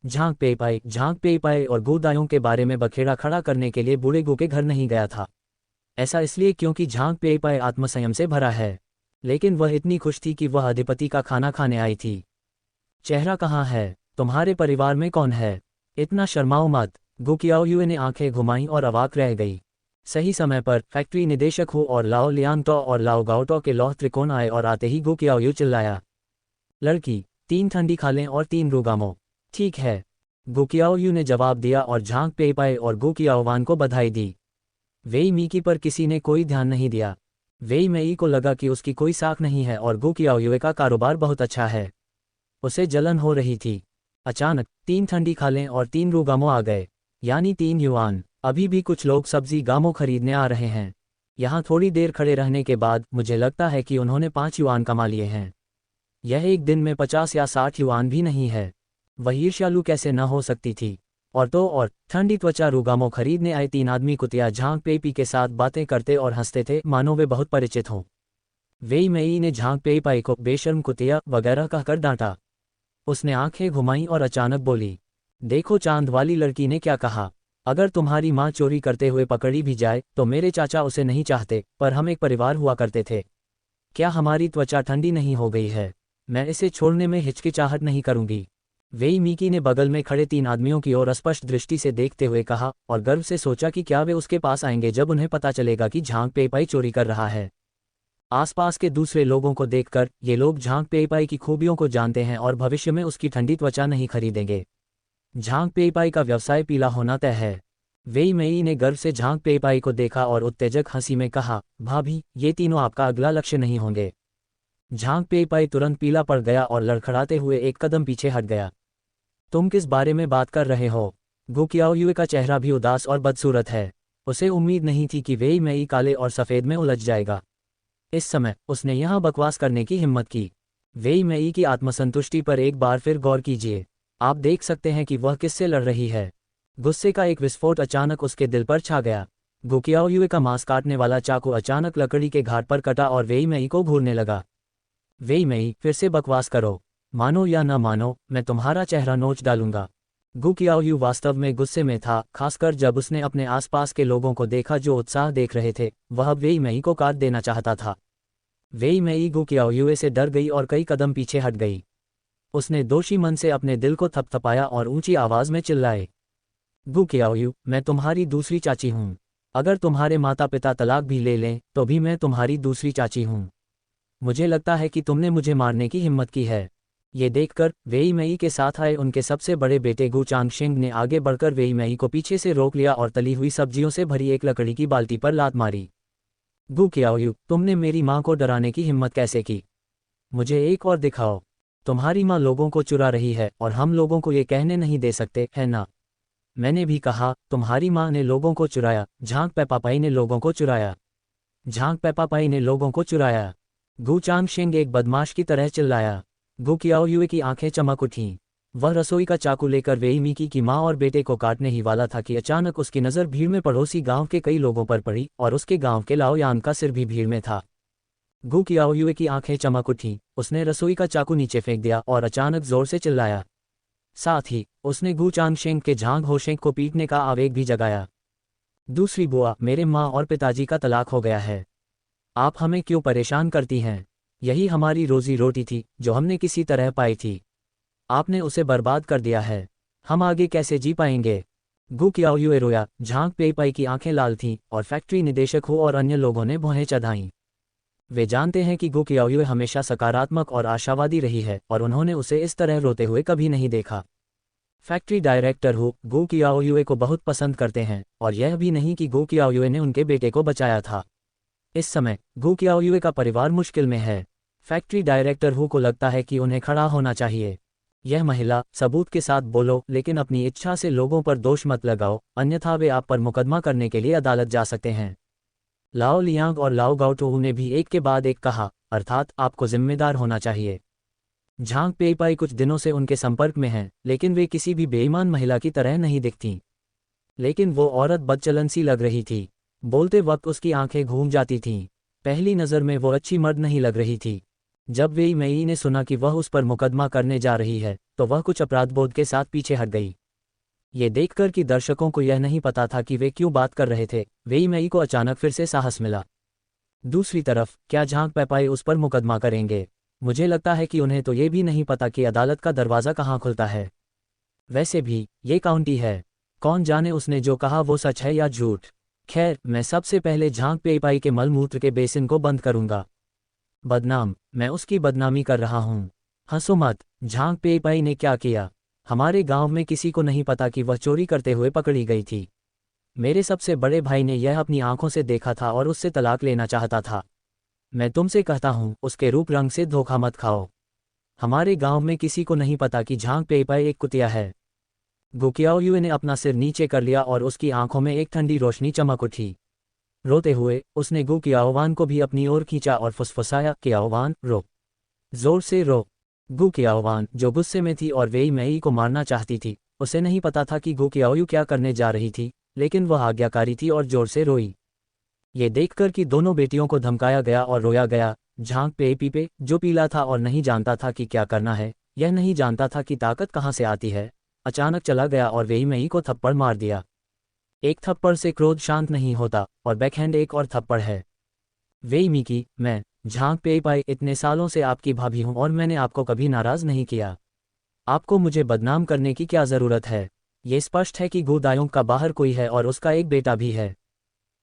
झांग पेईपाई और गु दायों के बारे में बखेड़ा खड़ा करने के लिए बूढ़े गु के घर नहीं गया था। ऐसा इसलिए क्योंकि झांग पेईपाई आत्मसंयम से भरा है। लेकिन वह इतनी खुश थी कि वह अधिपति का खाना खाने आई थी। चेहरा कहाँ है? तुम्हारे परिवार में कौन है? इतना शर्माओ मत। गु कियाओयुए ने आंखें घुमाईं और अवाक रह गई। सही समय पर फैक्ट्री निदेशक हु और लाओ लियांगटो और लाओ गाओटो के लौह त्रिकोण आए और आते ही गु कियाओयु चिल्लाया, लड़की, 3 ठंडी खालें और 3 रुगामो। ठीक है, गु कियाओयु ने जवाब दिया और झांग पेईपाई और गु कियाओवान को बधाई दी। वेई मीकी पर किसी ने कोई ध्यान नहीं दिया। वेई मई को लगा कि उसकी कोई साख नहीं है और गु कियाओयुए का कारोबार बहुत अच्छा है। उसे जलन हो रही थी। अचानक 3 ठंडी खालें और 3 रुगामो आ गए, यानी 3 युआन। अभी भी कुछ लोग सब्जी गामो खरीदने आ रहे हैं। यहाँ थोड़ी देर खड़े रहने के बाद मुझे लगता है कि उन्होंने 5 युआन कमा लिए हैं। यह एक दिन में 50 या 60 युआन भी नहीं है। वह ईर्ष्यालु कैसे न हो सकती थी? और तो और ठंडी त्वचा रुगामो खरीदने आए 3 आदमी कुतिया झांग पेईपी के साथ बातें करते और हंसते थे, मानो वे बहुत परिचित हों। वेई मई ने झांग पेईपाई को बेशर्म कुतिया वगैरह कहकर डांटा। उसने आंखें घुमाईं और अचानक बोली, देखो चांद वाली लड़की ने क्या कहा। अगर तुम्हारी माँ चोरी करते हुए पकड़ी भी जाए तो मेरे चाचा उसे नहीं चाहते, पर हम एक परिवार हुआ करते थे। क्या हमारी त्वचा ठंडी नहीं हो गई है? मैं इसे छोड़ने में हिचकिचाहट नहीं करूंगी। वेई मीकी ने बगल में खड़े 3 आदमियों की ओर स्पष्ट दृष्टि से देखते हुए कहा और गर्व से सोचा कि क्या वे उसके पास आएंगे जब उन्हें पता चलेगा कि झांग पेईपाई चोरी कर रहा है। आसपास के दूसरे लोगों को देखकर ये लोग झांग पेईपाई की खूबियों को जानते हैं और भविष्य में उसकी ठंडी त्वचा नहीं खरीदेंगे। झांग पेईपाई का व्यवसाय पीला होना तय है। वेई मेई ने गर्व से झांग पेईपाई को देखा और उत्तेजक हंसी में कहा, भाभी, ये तीनों आपका अगला लक्ष्य नहीं होंगे। झांग पेईपाई तुरंत पीला पड़ गया और लड़खड़ाते हुए एक कदम पीछे हट गया। तुम किस बारे में बात कर रहे हो? गु कियाओयुए का चेहरा भी उदास और बदसूरत है। उसे उम्मीद नहीं थी कि वेई मेई काले और सफ़ेद में उलझ जाएगा। इस समय उसने यहाँ बकवास करने की हिम्मत की। वेई मेई की आत्मसंतुष्टि पर एक बार फिर गौर कीजिए। आप देख सकते हैं कि वह किससे लड़ रही है। गुस्से का एक विस्फोट अचानक उसके दिल पर छा गया। गु कियाओयुए का मांस काटने वाला चाकू अचानक लकड़ी के घाट पर कटा और वेई मेई को घूरने लगा। वेई मेई, फिर से बकवास करो। मानो या न मानो, मैं तुम्हारा चेहरा नोच डालूंगा। गु कियाओयु वास्तव में गुस्से में था, खासकर जब उसने अपने आसपास के लोगों को देखा जो उत्साह देख रहे थे। वह वेई मेई को काट देना चाहता था। वेई मेई गु कियाओयुए से डर गई और कई कदम पीछे हट गई। उसने दोषी मन से अपने दिल को थपथपाया और ऊंची आवाज में चिल्लाए, गु कियाओयु, मैं तुम्हारी दूसरी चाची हूं। अगर तुम्हारे माता पिता तलाक भी ले लें तो भी मैं तुम्हारी दूसरी चाची हूं। मुझे लगता है कि तुमने मुझे मारने की हिम्मत की है। ये देखकर वेई मेई के साथ आए उनके सबसे बड़े बेटे गु चांगशेंग ने आगे बढ़कर वेई मेई को पीछे से रोक लिया और तली हुई सब्जियों से भरी एक लकड़ी की बाल्टी पर लात मारी। गु कियाओयु, तुमने मेरी माँ को डराने की हिम्मत कैसे की? मुझे एक और दिखाओ। तुम्हारी माँ लोगों को चुरा रही है और हम लोगों को ये कहने नहीं दे सकते, है ना? मैंने भी कहा, तुम्हारी माँ ने लोगों को चुराया। झांग पेपापाई ने लोगों को चुराया। झांग पेपापाई ने लोगों को चुराया। गु चांगशेंग एक बदमाश की तरह चिल्लाया। गु कियाओयुए की आंखें चमक उठीं। वह रसोई का चाकू लेकर वेई मिकी की माँ और बेटे को काटने ही वाला था कि अचानक उसकी नज़र भीड़ में पड़ोसी गांव के कई लोगों पर पड़ी और उसके गांव के लाओ यान का सिर भी भीड़ में था। गु कियाओयुए की आंखें चमक उठीं। उसने रसोई का चाकू नीचे फेंक दिया और अचानक जोर से चिल्लाया। साथ ही उसने गु चांगशेंग के झांग होशेंग को पीटने का आवेग भी जगाया। दूसरी बुआ, मेरे माँ और पिताजी का तलाक हो गया है। आप हमें क्यों परेशान करती हैं? यही हमारी रोजी रोटी थी जो हमने किसी तरह पाई थी। आपने उसे बर्बाद कर दिया है। हम आगे कैसे जी पाएंगे? गु कियाओयुए रोया। झांग पेईपाई की आंखें लाल थीं और फैक्ट्री निदेशक हो और अन्य लोगों ने भौहें चढ़ाईं। वे जानते हैं कि गु कियाओयुए हमेशा सकारात्मक और आशावादी रही है और उन्होंने उसे इस तरह रोते हुए कभी नहीं देखा। फैक्ट्री डायरेक्टर हु गु कियाओयुए को बहुत पसंद करते हैं और यह भी नहीं कि गु कियाओयुए ने उनके बेटे को बचाया था। इस समय गु कियाओयुए का परिवार मुश्किल में है। फैक्ट्री डायरेक्टर हु को लगता है कि उन्हें खड़ा होना चाहिए। यह महिला, सबूत के साथ बोलो, लेकिन अपनी इच्छा से लोगों पर दोष मत लगाओ, अन्यथा वे आप पर मुकदमा करने के लिए अदालत जा सकते हैं। लाओ लियांग और लाओ गाओटोहू ने भी एक के बाद एक कहा, अर्थात आपको जिम्मेदार होना चाहिए। झांग पेईपाई कुछ दिनों से उनके संपर्क में हैं, लेकिन वे किसी भी बेईमान महिला की तरह नहीं दिखतीं। लेकिन वो औरत बदचलन सी लग रही थी। बोलते वक्त उसकी आंखें घूम जाती थीं। पहली नज़र में वो अच्छी मर्द नहीं लग रही थी। जब वेई मेई ने सुना कि वह उस पर मुकदमा करने जा रही है तो वह कुछ अपराधबोध के साथ पीछे हट गई। ये देखकर कि दर्शकों को यह नहीं पता था कि वे क्यों बात कर रहे थे, वेई मेई को अचानक फिर से साहस मिला। दूसरी तरफ क्या झांग पेपाई उस पर मुकदमा करेंगे? मुझे लगता है कि उन्हें तो ये भी नहीं पता कि अदालत का दरवाज़ा कहाँ खुलता है। वैसे भी ये काउंटी है, कौन जाने उसने जो कहा वो सच है या झूठ। खैर, मैं सबसे पहले झांग पेईपाई के मलमूत्र के बेसिन को बंद करूंगा। बदनाम, मैं उसकी बदनामी कर रहा हूँ। हंसो मत। झांग पेईपाई ने क्या किया? हमारे गांव में किसी को नहीं पता कि वह चोरी करते हुए पकड़ी गई थी। मेरे सबसे बड़े भाई ने यह अपनी आंखों से देखा था और उससे तलाक लेना चाहता था। मैं तुमसे कहता हूँ, उसके रूप रंग से धोखा मत खाओ। हमारे गांव में किसी को नहीं पता कि झांग पेईपाई एक कुतिया है। गु कियाओयुए ने अपना सिर नीचे कर लिया और उसकी आंखों में एक ठंडी रोशनी चमक उठी। रोते हुए उसने गु कियाओवान को भी अपनी ओर खींचा और फुसफुसाया, कियाओवान, रो, जोर से रो। गु कियाओवान, जो गुस्से में थी और वेई मेई को मारना चाहती थी, उसे नहीं पता था कि गु कियाओयु क्या करने जा रही थी, लेकिन वह आज्ञाकारी थी और जोर से रोई। ये देखकर कि दोनों बेटियों को धमकाया गया और रोया गया, झांग पेईपाई, जो पीला था और नहीं जानता था कि क्या करना है, यह नहीं जानता था कि ताकत कहाँ से आती है, अचानक चला गया और वेई मेई को थप्पड़ मार दिया। एक थप्पड़ से क्रोध शांत नहीं होता और बैकहैंड एक और थप्पड़ है। वेई मिकी, मैं झांग पेईपाई इतने सालों से आपकी भाभी हूं और मैंने आपको कभी नाराज नहीं किया। आपको मुझे बदनाम करने की क्या ज़रूरत है? ये स्पष्ट है कि गु दायोंग का बाहर कोई है और उसका एक बेटा भी है।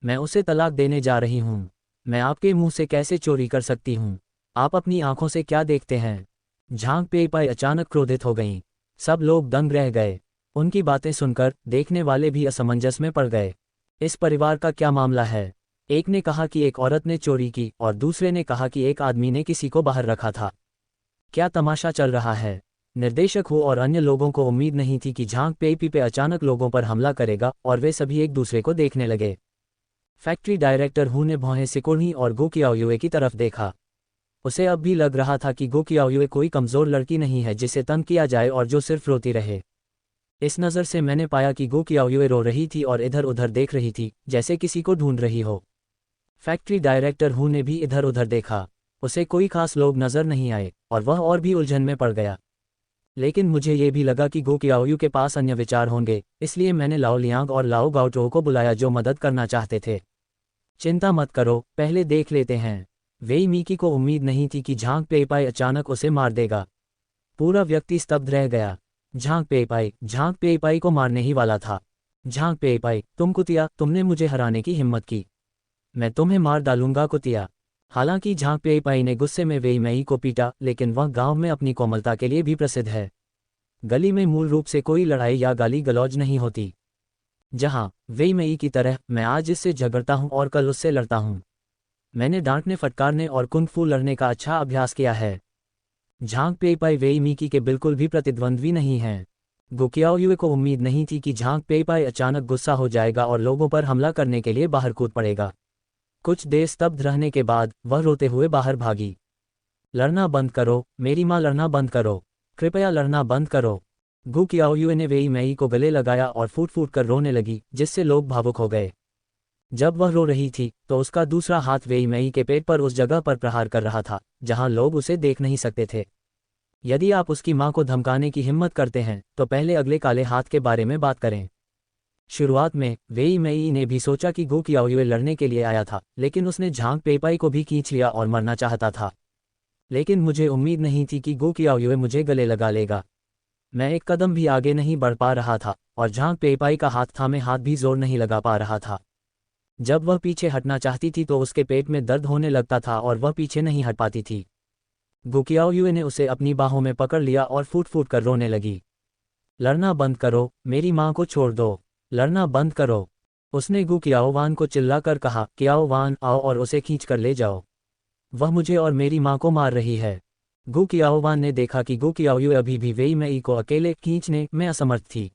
मैं उसे तलाक देने जा रही हूँ। मैं आपके मुंह से कैसे चोरी कर सकती हूँ? आप अपनी आंखों से क्या देखते हैं? झांग पेईपाई अचानक क्रोधित हो गईं। सब लोग दंग रह गए। उनकी बातें सुनकर देखने वाले भी असमंजस में पड़ गए। इस परिवार का क्या मामला है? एक ने कहा कि एक औरत ने चोरी की और दूसरे ने कहा कि एक आदमी ने किसी को बाहर रखा था। क्या तमाशा चल रहा है? निर्देशक हु और अन्य लोगों को उम्मीद नहीं थी कि झांग पेईपाई अचानक लोगों पर हमला करेगा और वे सभी एक दूसरे को देखने लगे। फैक्ट्री डायरेक्टर हु ने भौहें सिकुड़ी और गो कियाओयुए की तरफ देखा। उसे अब भी लग रहा था कि गो कियाओयुए कोई कमज़ोर लड़की नहीं है जिसे तंग किया जाए और जो सिर्फ रोती रहे। इस नज़र से मैंने पाया कि गो कियाओयुए रो रही थी और इधर उधर देख रही थी, जैसे किसी को ढूंढ रही हो। फैक्ट्री डायरेक्टर हु ने भी इधर उधर देखा। उसे कोई खास लोग नज़र नहीं आए और वह और भी उलझन में पड़ गया। लेकिन मुझे ये भी लगा कि गो कियाओयु के पास अन्य विचार होंगे, इसलिए मैंने लाओ लियांग और लाओ गाओटो को बुलाया जो मदद करना चाहते थे। चिंता मत करो, पहले देख लेते हैं। वेई मीकी को उम्मीद नहीं थी कि झांग पेईपाई अचानक उसे मार देगा। पूरा व्यक्ति स्तब्ध रह गया। झांग पेईपाई को मारने ही वाला था। झांग पेईपाई, तुम कुतिया, तुमने मुझे हराने की हिम्मत की। मैं तुम्हें मार डालूंगा कुतिया। हालांकि झांग पेईपाई ने गुस्से में वेई मेई को पीटा, लेकिन वह गांव में अपनी कोमलता के लिए भी प्रसिद्ध है। गली में मूल रूप से कोई लड़ाई या गाली गलौज नहीं होती। जहां वेई मेई की तरह मैं आज इससे झगड़ता हूं और कल उससे लड़ता हूं। मैंने डांटने फटकारने और कुंग फू लड़ने का अच्छा अभ्यास किया है। झांग पेईपाई वेई मीकी के बिल्कुल भी प्रतिद्वंद्वी नहीं हैं। गो कियाओयुए को उम्मीद नहीं थी कि झांग पेईपाई अचानक गुस्सा हो जाएगा और लोगों पर हमला करने के लिए बाहर कूद पड़ेगा। कुछ देर स्तब्ध रहने के बाद वह रोते हुए बाहर भागी। लड़ना बंद करो, मेरी माँ, लड़ना बंद करो, कृपया लड़ना बंद करो। गो कियाओयुए ने वेई मेई को गले लगाया और फूट फूट कर रोने लगी, जिससे लोग भावुक हो गए। जब वह रो रही थी तो उसका दूसरा हाथ वेई मेई के पेट पर उस जगह पर प्रहार कर रहा था जहां लोग उसे देख नहीं सकते थे। यदि आप उसकी मां को धमकाने की हिम्मत करते हैं तो पहले अगले काले हाथ के बारे में बात करें। शुरुआत में वेई मेई ने भी सोचा कि गो कियाओयुए लड़ने के लिए आया था, लेकिन उसने झांग पेईपाई को भी खींच लिया और मरना चाहता था। लेकिन मुझे उम्मीद नहीं थी कि गो कियाओयुए मुझे गले लगा लेगा। मैं एक कदम भी आगे नहीं बढ़ पा रहा था और झांग पेईपाई का हाथ थामे हाथ भी जोर नहीं लगा पा रहा था। जब वह पीछे हटना चाहती थी तो उसके पेट में दर्द होने लगता था और वह पीछे नहीं हट पाती थी। गो कियाओयुए ने उसे अपनी बाहों में पकड़ लिया और फूट फूट कर रोने लगी। लड़ना बंद करो, मेरी मां को छोड़ दो, लड़ना बंद करो। उसने गो कियाओवान को चिल्लाकर कहा, कियाओवान आओ और उसे खींच कर ले जाओ, वह मुझे और मेरी मां को मार रही है। गो कियाओवान ने देखा कि गो कियाओयुए अभी भी वेई मेई को अकेले खींचने में असमर्थ थी।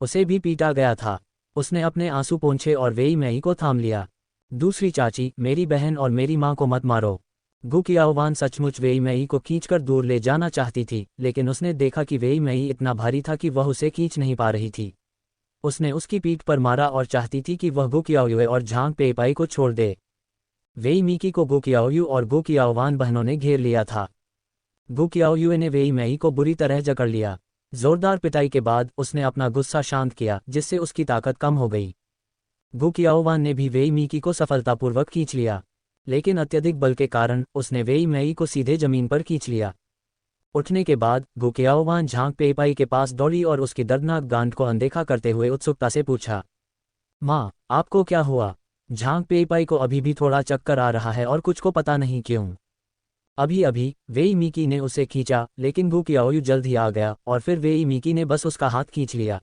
उसे भी पीटा गया था। उसने अपने आंसू पोंछे और वेई मेई को थाम लिया। दूसरी चाची, मेरी बहन और मेरी मां को मत मारो। गो कियाओवान सचमुच वेई मेई को खींचकर दूर ले जाना चाहती थी, लेकिन उसने देखा कि वेई मेई इतना भारी था कि वह उसे खींच नहीं पा रही थी। उसने उसकी पीठ पर मारा और चाहती थी कि वह गो कियाओयुए और झांग पेईपाई को छोड़ दे। वेई मीकी को गो कियाओयु और गो कियाओवान बहनों ने घेर लिया था। गो कियाओयुए ने वेई मेई को बुरी तरह जकड़ लिया। जोरदार पिटाई के बाद उसने अपना गुस्सा शांत किया, जिससे उसकी ताकत कम हो गई। गो कियाओवान ने भी वेई मीकी को सफलतापूर्वक खींच लिया, लेकिन अत्यधिक बल के कारण उसने वेई मेई को सीधे जमीन पर खींच लिया। उठने के बाद गो कियाओवान झांग पेईपाई के पास दौड़ी और उसकी दर्दनाक गांठ को अनदेखा करते हुए उत्सुकता से पूछा, माँ, आपको क्या हुआ? झांग पेईपाई को अभी भी थोड़ा चक्कर आ रहा है और कुछ को पता नहीं क्यों। अभी अभी वेई मीकी ने उसे खींचा, लेकिन गो कियाओयु जल्द ही आ गया और फिर वेई मीकी ने बस उसका हाथ खींच लिया।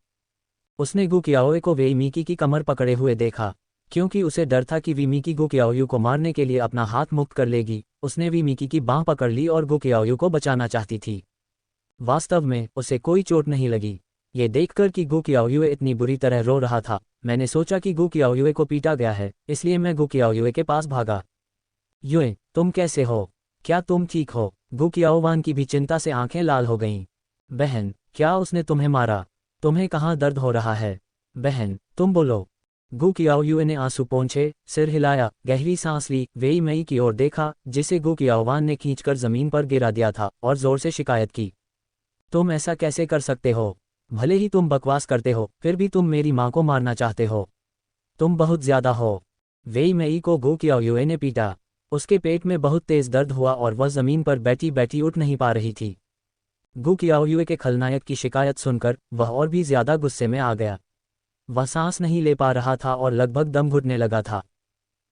उसने गो कियाओए को वेई मीकी की कमर पकड़े हुए देखा। क्योंकि उसे डर था कि वी मीकी गो कियाओयु को मारने के लिए अपना हाथ मुक्त कर लेगी, उसने वी मीकी की बांह पकड़ ली और गो कियाओयु को बचाना चाहती थी। वास्तव में उसे कोई चोट नहीं लगी। ये देखकर कि गो कियाओयुए इतनी बुरी तरह रो रहा था, मैंने सोचा कि गो कियाओयुए को पीटा गया है, इसलिए मैं गो कियाओयुए के पास भागा। युए, तुम कैसे हो? क्या तुम ठीक हो? गो कियाओवान की भी चिंता से आंखें लाल हो गईं। बहन, क्या उसने तुम्हें मारा? तुम्हें कहाँ दर्द हो रहा है? बहन, तुम बोलो। गो कियाओयुए ने आंसू पोंछे, सिर हिलाया, गहरी सांस ली, वेई मेई की ओर देखा, जिसे गो कियाओवान ने खींचकर जमीन पर गिरा दिया था, और जोर से शिकायत की। तुम ऐसा कैसे कर सकते हो? भले ही तुम बकवास करते हो, फिर भी तुम मेरी माँ को मारना चाहते हो। तुम बहुत ज्यादा हो। वेई मेई को गो कियाओयुए ने पीटा। उसके पेट में बहुत तेज दर्द हुआ और वह जमीन पर बैठी बैठी उठ नहीं पा रही थी। गो कियाओयुए के खलनायक की शिकायत सुनकर वह और भी ज्यादा गुस्से में आ गया। वह सांस नहीं ले पा रहा था और लगभग दम घुटने लगा था।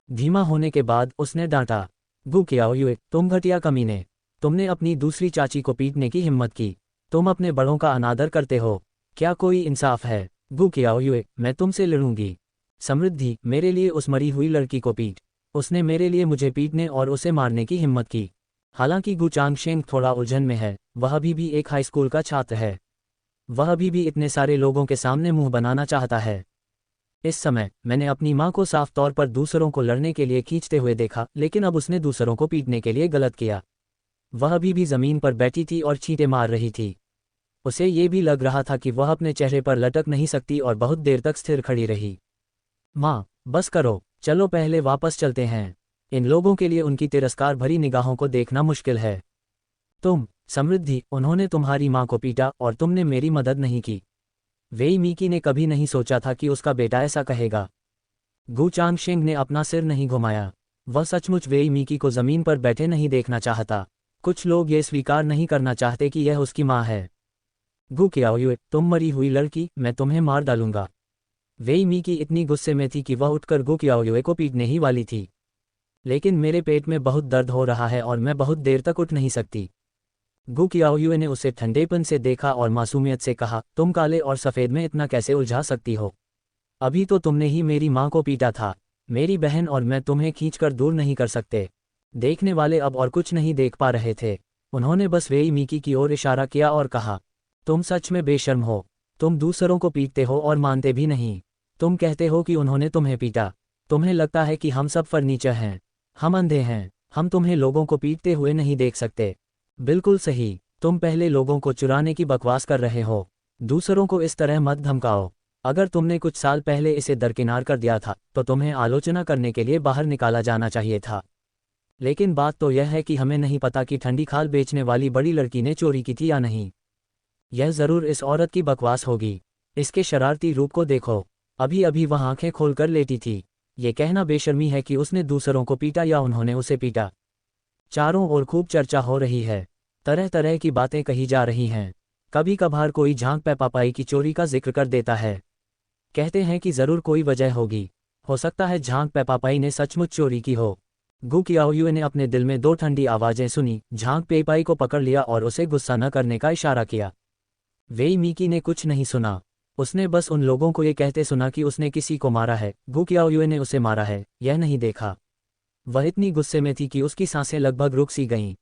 धीमा होने के बाद उसने डांटा, गु कियाओयुए, तुम घटिया कमीने, तुमने अपनी दूसरी चाची को पीटने की हिम्मत की। तुम अपने बड़ों का अनादर करते हो। क्या कोई इंसाफ है? गु कियाओयुए, मैं तुमसे लड़ूंगी। समृद्धि, मेरे लिए उस मरी हुई लड़की को पीट। उसने मेरे लिए मुझे पीटने और उसे मारने की हिम्मत की। हालांकि गु चांगशेंग थोड़ा उलझन में है, वह अभी भी एक हाई स्कूल का छात्र है। वह अभी भी इतने सारे लोगों के सामने मुंह बनाना चाहता है। इस समय मैंने अपनी मां को साफ तौर पर दूसरों को लड़ने के लिए खींचते हुए देखा, लेकिन अब उसने दूसरों को पीटने के लिए गलत किया। वह अभी भी जमीन पर बैठी थी और छींटे मार रही थी। उसे ये भी लग रहा था कि वह अपने चेहरे पर लटक नहीं सकती और बहुत देर तक स्थिर खड़ी रही। मां, बस करो, चलो पहले वापस चलते हैं। इन लोगों के लिए उनकी तिरस्कार भरी निगाहों को देखना मुश्किल है। तुम, समृद्धि, उन्होंने तुम्हारी मां को पीटा और तुमने मेरी मदद नहीं की। वेई मीकी ने कभी नहीं सोचा था कि उसका बेटा ऐसा कहेगा। गु चांगशेंग ने अपना सिर नहीं घुमाया। वह सचमुच वेई मीकी को जमीन पर बैठे नहीं देखना चाहता। कुछ लोग ये स्वीकार नहीं करना चाहते कि यह उसकी मां है। गु कियाओयुए, तुम मरी हुई लड़की, मैं तुम्हें मार डालूंगा। वेई मीकी इतनी गुस्से में थी कि वह उठकर गु कियाओयुए को पीटने ही वाली थी। लेकिन मेरे पेट में बहुत दर्द हो रहा है और मैं बहुत देर तक उठ नहीं सकती। गु कियाओयुए ने उसे ठंडेपन से देखा और मासूमियत से कहा, तुम काले और सफ़ेद में इतना कैसे उलझा सकती हो? अभी तो तुमने ही मेरी मां को पीटा था। मेरी बहन और मैं तुम्हें खींचकर दूर नहीं कर सकते। देखने वाले अब और कुछ नहीं देख पा रहे थे। उन्होंने बस वेई मीकी की ओर इशारा किया और कहा, तुम सच में बेशर्म हो। तुम दूसरों को पीटते हो और मानते भी नहीं। तुम कहते हो कि उन्होंने तुम्हें पीटा। तुम्हें लगता है कि हम सब फर्नीचर हैं। हम अंधे हैं। हम तुम्हें लोगों को पीटते हुए नहीं देख सकते। बिल्कुल सही, तुम पहले लोगों को चुराने की बकवास कर रहे हो। दूसरों को इस तरह मत धमकाओ। अगर तुमने कुछ साल पहले इसे दरकिनार कर दिया था तो तुम्हें आलोचना करने के लिए बाहर निकाला जाना चाहिए था। लेकिन बात तो यह है कि हमें नहीं पता कि ठंडी खाल बेचने वाली बड़ी लड़की ने चोरी की थी या नहीं। यह जरूर इस औरत की बकवास होगी। इसके शरारती रूप को देखो। अभी अभी वह आंखें खोलकर लेटी थी। ये कहना बेशर्मी है कि उसने दूसरों को पीटा या उन्होंने उसे पीटा। चारों ओर खूब चर्चा हो रही है। तरह तरह की बातें कही जा रही हैं। कभी कभार कोई झांक पेपापाई की चोरी का जिक्र कर देता है। कहते हैं कि जरूर कोई वजह होगी। हो सकता है झांक पेपापाई ने सचमुच चोरी की हो। गु कियाओयुए ने अपने दिल में दो ठंडी आवाजें सुनी। झांक पेपाई को पकड़ लिया और उसे गुस्सा न करने का इशारा किया। वेई मीकी ने कुछ नहीं सुना। उसने बस उन लोगों को ये कहते सुना कि उसने किसी को मारा है। गु कियाओयुए ने उसे मारा है, यह नहीं देखा। वह इतनी गुस्से में थी कि उसकी सांसें लगभग रुक सी गईं।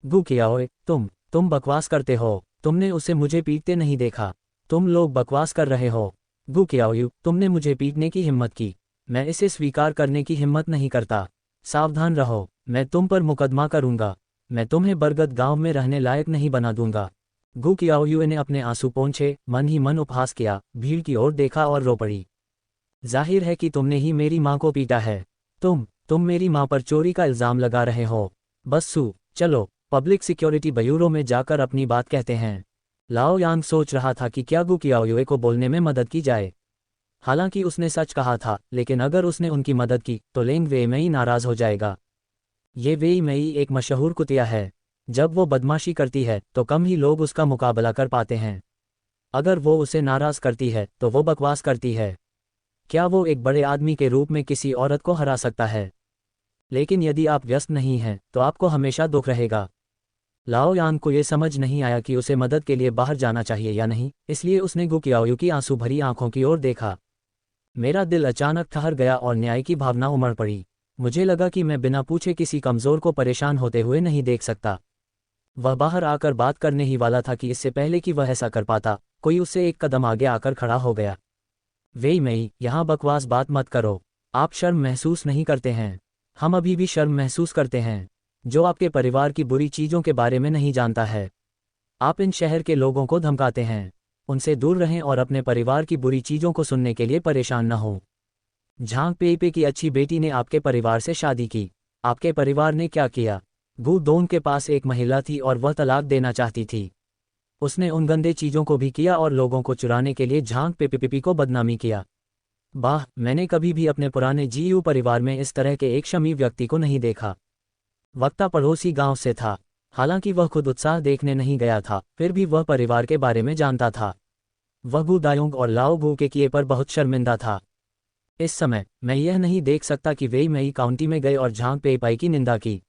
गु कियाओए, तुम बकवास करते हो। तुमने उसे मुझे पीटते नहीं देखा। तुम लोग बकवास कर रहे हो। गु कियाओयु, तुमने मुझे पीटने की हिम्मत की। मैं इसे स्वीकार करने की हिम्मत नहीं करता। सावधान रहो, मैं तुम पर मुकदमा करूंगा। मैं तुम्हें बरगद गांव में रहने लायक नहीं बना दूंगा। गु कियाओयुए ने अपने आंसू पोंछे, मन ही मन उपहास किया, भीड़ की ओर देखा और रो पड़ी। जाहिर है कि तुमने ही मेरी मां को पीटा है। तुम मेरी मां पर चोरी का इल्जाम लगा रहे हो। बस्सू, चलो पब्लिक सिक्योरिटी ब्यूरो में जाकर अपनी बात कहते हैं। लाओ यांग सोच रहा था कि क्या गु कियाओयुए को बोलने में मदद की जाए। हालांकि उसने सच कहा था, लेकिन अगर उसने उनकी मदद की तो लेंग वेईमेई नाराज हो जाएगा। ये वेईमेई एक मशहूर कुतिया है। जब वो बदमाशी करती है तो कम ही लोग उसका मुकाबला कर पाते हैं। अगर वो उसे नाराज करती है तो वो बकवास करती है। क्या वो एक बड़े आदमी के रूप में किसी औरत को हरा सकता है? लेकिन यदि आप व्यस्त नहीं हैं तो आपको हमेशा दुख रहेगा। लाओ यान को ये समझ नहीं आया कि उसे मदद के लिए बाहर जाना चाहिए या नहीं, इसलिए उसने गु कियाओयु की आंसू भरी आंखों की ओर देखा। मेरा दिल अचानक ठहर गया और न्याय की भावना उमड़ पड़ी। मुझे लगा कि मैं बिना पूछे किसी कमजोर को परेशान होते हुए नहीं देख सकता। वह बाहर आकर बात करने ही वाला था कि इससे पहले कि वह ऐसा कर पाता, कोई उससे एक कदम आगे आकर खड़ा हो गया। वेईमेई, यहाँ बकवास बात मत करो। आप शर्म महसूस नहीं करते हैं? हम अभी भी शर्म महसूस करते हैं। जो आपके परिवार की बुरी चीज़ों के बारे में नहीं जानता है। आप इन शहर के लोगों को धमकाते हैं। उनसे दूर रहें और अपने परिवार की बुरी चीज़ों को सुनने के लिए परेशान न हो। झांग पेईपे की अच्छी बेटी ने आपके परिवार से शादी की। आपके परिवार ने क्या किया? गु दोंग के पास एक महिला थी और वह तलाक देना चाहती थी। उसने उन गंदे चीज़ों को भी किया और लोगों को चुराने के लिए झांग पेपीपी को बदनामी किया। वाह, मैंने कभी भी अपने पुराने जीयू परिवार में इस तरह के एक शमी व्यक्ति को नहीं देखा। वक्ता पड़ोसी गांव से था। हालांकि वह खुद उत्साह देखने नहीं गया था, फिर भी वह परिवार के बारे में जानता था। वह गु दायोंग और लाओ गु के किए पर बहुत शर्मिंदा था। इस समय मैं यह नहीं देख सकता कि वेई मई काउंटी में गए और झांग पेईपाई की निंदा की।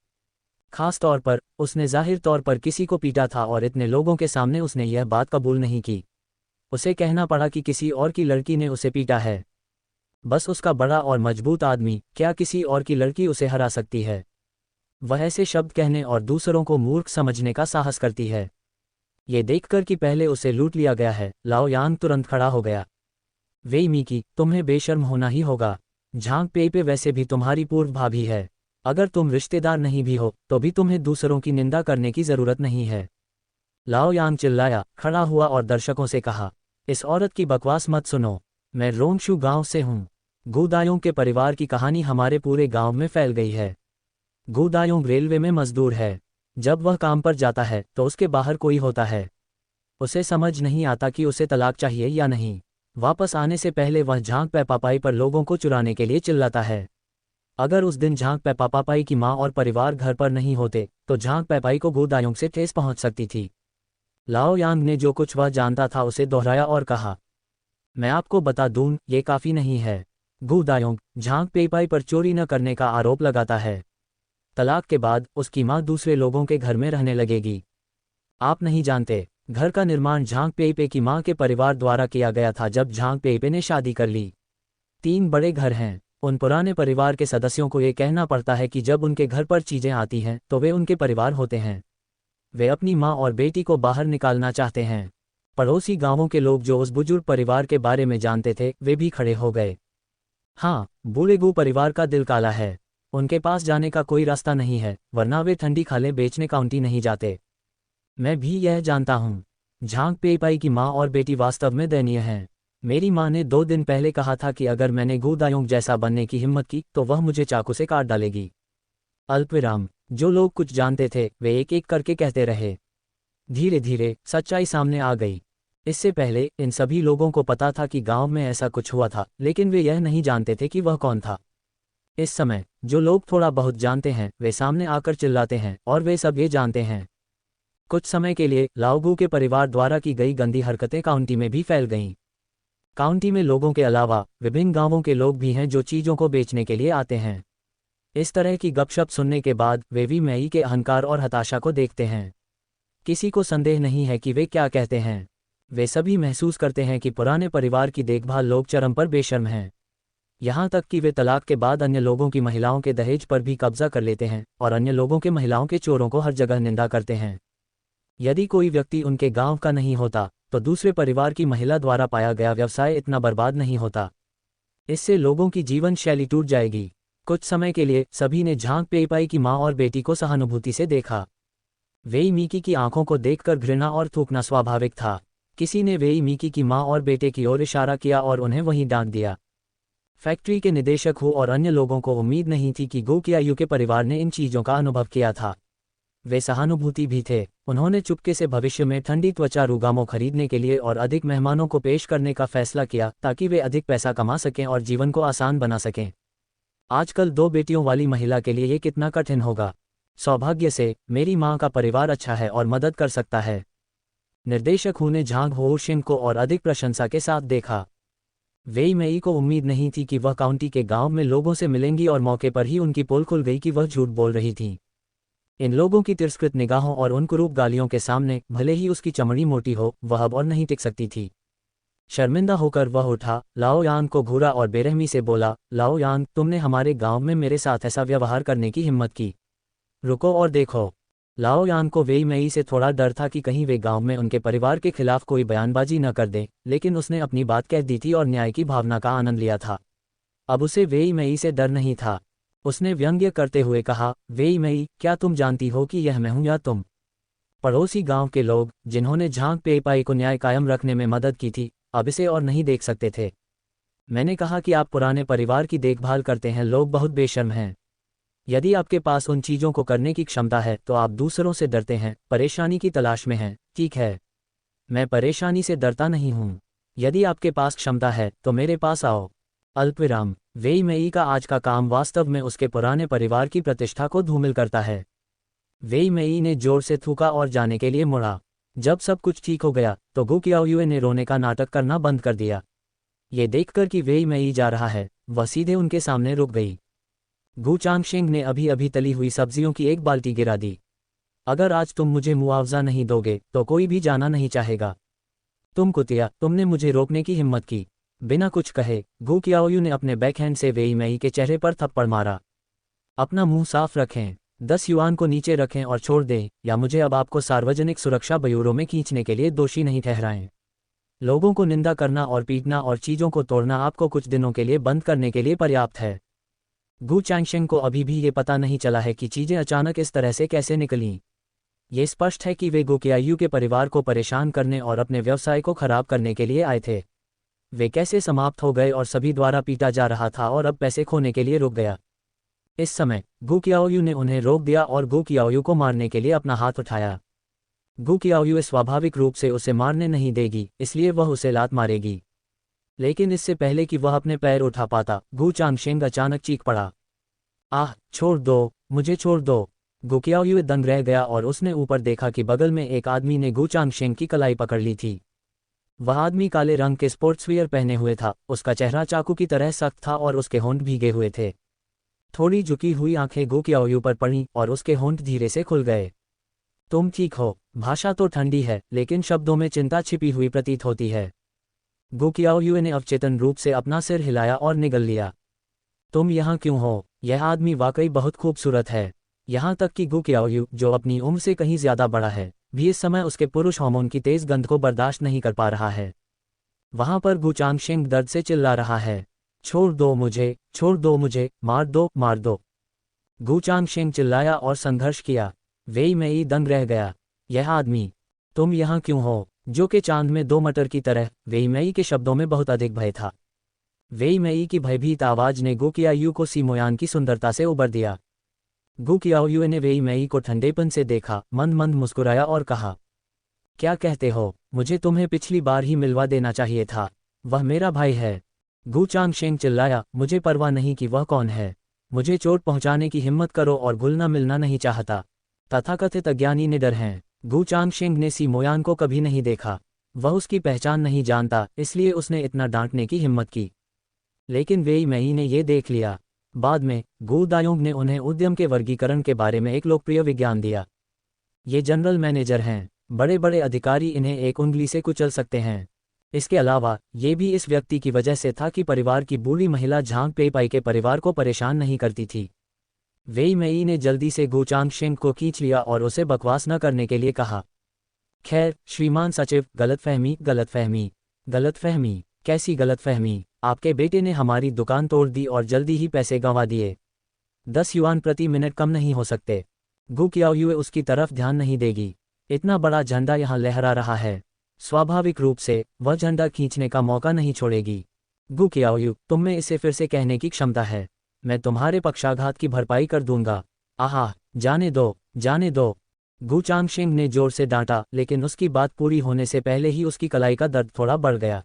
खास तौर पर उसने जाहिर तौर पर किसी को पीटा था और इतने लोगों के सामने उसने यह बात कबूल नहीं की। उसे कहना पड़ा कि किसी और की लड़की ने उसे पीटा है। बस उसका बड़ा और मजबूत आदमी, क्या किसी और की लड़की उसे हरा सकती है? वह ऐसे शब्द कहने और दूसरों को मूर्ख समझने का साहस करती है। ये देखकर कि पहले उसे लूट लिया गया है, लाओ यान तुरंत खड़ा हो गया। वेई मीकी, तुम्हें बेशर्म होना ही होगा। झांग पेईपे वैसे भी तुम्हारी पूर्व भाभी है। अगर तुम रिश्तेदार नहीं भी हो तो भी तुम्हें दूसरों की निंदा करने की जरूरत नहीं है। लाओ यांग चिल्लाया, खड़ा हुआ और दर्शकों से कहा, इस औरत की बकवास मत सुनो। मैं रोंगशू गांव से हूँ। गुदायोंग के परिवार की कहानी हमारे पूरे गांव में फैल गई है। गुदायोंग रेलवे में मजदूर है। जब वह काम पर जाता है तो उसके बाहर कोई होता है। उसे समझ नहीं आता कि उसे तलाक चाहिए या नहीं। वापस आने से पहले वह झांग पेपापाई पर लोगों को चुराने के लिए चिल्लाता है। अगर उस दिन झांग पेपापाई की माँ और परिवार घर पर नहीं होते तो झांग पेपाई को गुदायोंग से ठेस पहुंच सकती थी। लाओ यांग ने जो कुछ वह जानता था उसे दोहराया और कहा, मैं आपको बता दूं, ये काफ़ी नहीं है। गुदायोंग झांग पेईपाई पर चोरी न करने का आरोप लगाता है। तलाक के बाद उसकी माँ दूसरे लोगों के घर में रहने लगेगी। आप नहीं जानते, घर का निर्माण झांग पेईपे की माँ के परिवार द्वारा किया गया था जब झांग पेईपे ने शादी कर ली। 3 बड़े घर हैं। उन पुराने परिवार के सदस्यों को ये कहना पड़ता है कि जब उनके घर पर चीज़ें आती हैं तो वे उनके परिवार होते हैं। वे अपनी माँ और बेटी को बाहर निकालना चाहते हैं। पड़ोसी गांवों के लोग जो उस बुजुर्ग परिवार के बारे में जानते थे वे भी खड़े हो गए। हाँ, बूढ़ेगू परिवार का दिल काला है। उनके पास जाने का कोई रास्ता नहीं है, वरना वे ठंडी खालें बेचने काउंटी नहीं जाते। मैं भी यह जानता हूँ। झांग पेईपाई की माँ और बेटी वास्तव में दयनीय हैं। मेरी माँ ने 2 दिन पहले कहा था कि अगर मैंने गुदायोंग जैसा बनने की हिम्मत की तो वह मुझे चाकू से काट डालेगी। अल्पविराम। जो लोग कुछ जानते थे वे एक एक करके कहते रहे। धीरे धीरे सच्चाई सामने आ गई। इससे पहले इन सभी लोगों को पता था कि गांव में ऐसा कुछ हुआ था, लेकिन वे यह नहीं जानते थे कि वह कौन था। इस समय जो लोग थोड़ा बहुत जानते हैं वे सामने आकर चिल्लाते हैं और वे सब ये जानते हैं। कुछ समय के लिए लाओगू के परिवार द्वारा की गई गंदी हरकतें काउंटी में भी फैल गईं। काउंटी में लोगों के अलावा विभिन्न गांवों के लोग भी हैं जो चीज़ों को बेचने के लिए आते हैं। इस तरह की गपशप सुनने के बाद वे भी मई के अहंकार और हताशा को देखते हैं। किसी को संदेह नहीं है कि वे क्या कहते हैं। वे सभी महसूस करते हैं कि पुराने परिवार की देखभाल लोग चरम पर बेशर्म हैं। यहाँ तक कि वे तलाक के बाद अन्य लोगों की महिलाओं के दहेज पर भी कब्जा कर लेते हैं और अन्य लोगों के महिलाओं के चोरों को हर जगह निंदा करते हैं। यदि कोई व्यक्ति उनके गांव का नहीं होता तो दूसरे परिवार की महिला द्वारा पाया गया व्यवसाय इतना बर्बाद नहीं होता। इससे लोगों की जीवन शैली टूट जाएगी। कुछ समय के लिए सभी ने झांग पेईपाई की माँ और बेटी को सहानुभूति से देखा। वेई मीकी की आंखों को देखकर घृणा और थूकना स्वाभाविक था। किसी ने वेई मीकी की माँ और बेटे की ओर इशारा किया और उन्हें वहीं डांट दिया। फैक्ट्री के निदेशक हो और अन्य लोगों को उम्मीद नहीं थी कि गोकियायू के परिवार ने इन चीज़ों का अनुभव किया था। वे सहानुभूति भी थे। उन्होंने चुपके से भविष्य में ठंडी त्वचा रुगामों खरीदने के लिए और अधिक मेहमानों को पेश करने का फैसला किया ताकि वे अधिक पैसा कमा सकें और जीवन को आसान बना सकें। आजकल 2 बेटियों वाली महिला के लिए ये कितना कठिन होगा। सौभाग्य से मेरी माँ का परिवार अच्छा है और मदद कर सकता है। निर्देशक हु ने झांग होशिंग को और अधिक प्रशंसा के साथ देखा। वेई मई को उम्मीद नहीं थी कि वह काउंटी के गांव में लोगों से मिलेंगी और मौके पर ही उनकी पोल खुल गई कि वह झूठ बोल रही थी। इन लोगों की तिरस्कृत निगाहों और उन कुरूप गालियों के सामने भले ही उसकी चमड़ी मोटी हो वह अब और नहीं टिक सकती थी। शर्मिंदा होकर वह उठा, लाओ यान को घूरा और बेरहमी से बोला, लाओ यान, तुमने हमारे गांव में मेरे साथ ऐसा व्यवहार करने की हिम्मत की। रुको और देखो। लाओ यान को वेई मई से थोड़ा डर था कि कहीं वे गांव में उनके परिवार के खिलाफ कोई बयानबाजी न कर दें, लेकिन उसने अपनी बात कह दी थी और न्याय की भावना का आनंद लिया था। अब उसे वेई मई से डर नहीं था। उसने व्यंग्य करते हुए कहा, वेई मई, क्या तुम जानती हो कि यह मैं हूं या तुम? पड़ोसी गांव के लोग जिन्होंने झांग पेईपाई को न्याय कायम रखने में मदद की थी अब इसे और नहीं देख सकते थे। मैंने कहा कि आप पुराने परिवार की देखभाल करते हैं, लोग बहुत बेशर्म हैं। यदि आपके पास उन चीज़ों को करने की क्षमता है तो आप दूसरों से डरते हैं, परेशानी की तलाश में हैं। ठीक है, मैं परेशानी से डरता नहीं हूँ। यदि आपके पास क्षमता है तो मेरे पास आओ। अल्पविराम। वेई मई का आज का काम वास्तव में उसके पुराने परिवार की प्रतिष्ठा को धूमिल करता है। वेई मई ने जोर से थूका और जाने के लिए मुड़ा। जब सब कुछ ठीक हो गया तो गुकियाओयुए ने रोने का नाटक करना बंद कर दिया। ये देखकर कि वेई मई जा रहा है वह सीधे उनके सामने रुक गई। गू चांगशेंग ने अभी अभी तली हुई सब्जियों की एक बाल्टी गिरा दी। अगर आज तुम मुझे मुआवजा नहीं दोगे तो कोई भी जाना नहीं चाहेगा। तुम कुतिया, तुमने मुझे रोकने की हिम्मत की। बिना कुछ कहे गू कियाओयू ने अपने बैकहैंड से वेई मेई के चेहरे पर थप्पड़ मारा। अपना मुंह साफ रखें, 10 युआन को नीचे रखें और छोड़ दें, या मुझे अब आपको सार्वजनिक सुरक्षा ब्यूरो में खींचने के लिए दोषी नहीं ठहराएं। लोगों को निंदा करना और पीटना और चीज़ों को तोड़ना आपको कुछ दिनों के लिए बंद करने के लिए पर्याप्त है। गू चांगशेंग को अभी भी ये पता नहीं चला है कि चीज़ें अचानक इस तरह से कैसे निकलीं। ये स्पष्ट है कि वे गू कियाओयू के परिवार को परेशान करने और अपने व्यवसाय को खराब करने के लिए आए थे। वे कैसे समाप्त हो गए और सभी द्वारा पीटा जा रहा था और अब पैसे खोने के लिए रुक गया। इस समय गू कियाओयू ने उन्हें रोक दिया और गू कियाओयू को मारने के लिए अपना हाथ उठाया। गू कियाओयू स्वाभाविक रूप से उसे मारने नहीं देगी, इसलिए वह उसे लात मारेगी। लेकिन इससे पहले कि वह अपने पैर उठा पाता, गू चांगशेंग अचानक चीख पड़ा, आह, छोड़ दो, मुझे छोड़ दो। गू कियाओयू दंग रह गया और उसने ऊपर देखा कि बगल में एक आदमी ने गू चांगशेंग की कलाई पकड़ ली थी। वह आदमी काले रंग के स्पोर्ट्सवियर पहने हुए था, उसका चेहरा चाकू की तरह सख्त था और उसके होंठ भीगे हुए थे। थोड़ी झुकी हुई आंखें गू कियाओयू पर पड़ीं और उसके होंठ धीरे से खुल गए। तुम ठीक हो? भाषा तो ठंडी है, लेकिन शब्दों में चिंता छिपी हुई प्रतीत होती है। गू कियाओयू ने अवचेतन रूप से अपना सिर हिलाया और निगल लिया। तुम यहाँ क्यों हो? यह आदमी वाकई बहुत खूबसूरत है। यहाँ तक कि गू कियाओयू, जो अपनी उम्र से कहीं ज्यादा बड़ा है, भी इस समय उसके पुरुष हार्मोन की तेज गंध को बर्दाश्त नहीं कर पा रहा है। वहां पर गू चांगशेंग दर्द से चिल्ला रहा है, छोड़ दो मुझे, छोड़ दो मुझे, मार दो, मार दो। गू चांगशेंग चिल्लाया और संघर्ष किया। वेई मेई दंग रह गया। यह आदमी, तुम यहाँ क्यों हो? जो कि चांद में 2 मटर की तरह, वेई मेई के शब्दों में बहुत अधिक भय था। वेई मेई की भयभीत आवाज ने गू कियाओयू को सीमोयान की सुंदरता से उबर दिया। गू कियाओयू ने वेई मेई को ठंडेपन से देखा, मंद मंद मुस्कुराया और कहा, क्या कहते हो? मुझे तुम्हें पिछली बार ही मिलवा देना चाहिए था। वह मेरा भाई है। गू चांगशेंग चिल्लाया, मुझे परवाह नहीं कि वह कौन है। मुझे चोट पहुंचाने की हिम्मत करो और घुलना मिलना नहीं चाहता। तथाकथित अज्ञानी निडर हैं। गू चांगशेंग ने सीमोयान को कभी नहीं देखा। वह उसकी पहचान नहीं जानता, इसलिए उसने इतना डांटने की हिम्मत की। लेकिन वेई मेई ने ये देख लिया। बाद में गू दायोंग ने उन्हें उद्यम के वर्गीकरण के बारे में एक लोकप्रिय विज्ञान दिया। ये जनरल मैनेजर हैं। बड़े बड़े अधिकारी इन्हें एक उंगली से कुचल सकते हैं। इसके अलावा ये भी इस व्यक्ति की वजह से था कि परिवार की बूढ़ी महिला झांग पेपाई के परिवार को परेशान नहीं करती थी। वेई मेई ने जल्दी से गू चांगशेंग को खींच लिया और उसे बकवास न करने के लिए कहा, खैर श्रीमान सचिव, गलतफहमी, गलतफहमी, गलतफहमी। कैसी गलतफहमी? आपके बेटे ने हमारी दुकान तोड़ दी और जल्दी ही पैसे गंवा दिए। 10 युआन प्रति मिनट कम नहीं हो सकते। गू कियाओयू उसकी तरफ ध्यान नहीं देगी। इतना बड़ा झंडा यहाँ लहरा रहा है, स्वाभाविक रूप से वह झंडा खींचने का मौका नहीं छोड़ेगी। गू कियाओयू, तुम में इसे फिर से कहने की क्षमता है। मैं तुम्हारे पक्षाघात की भरपाई कर दूंगा। आहा, जाने दो, जाने दो। गू चांगशेंग ने जोर से डांटा, लेकिन उसकी बात पूरी होने से पहले ही उसकी कलाई का दर्द थोड़ा बढ़ गया।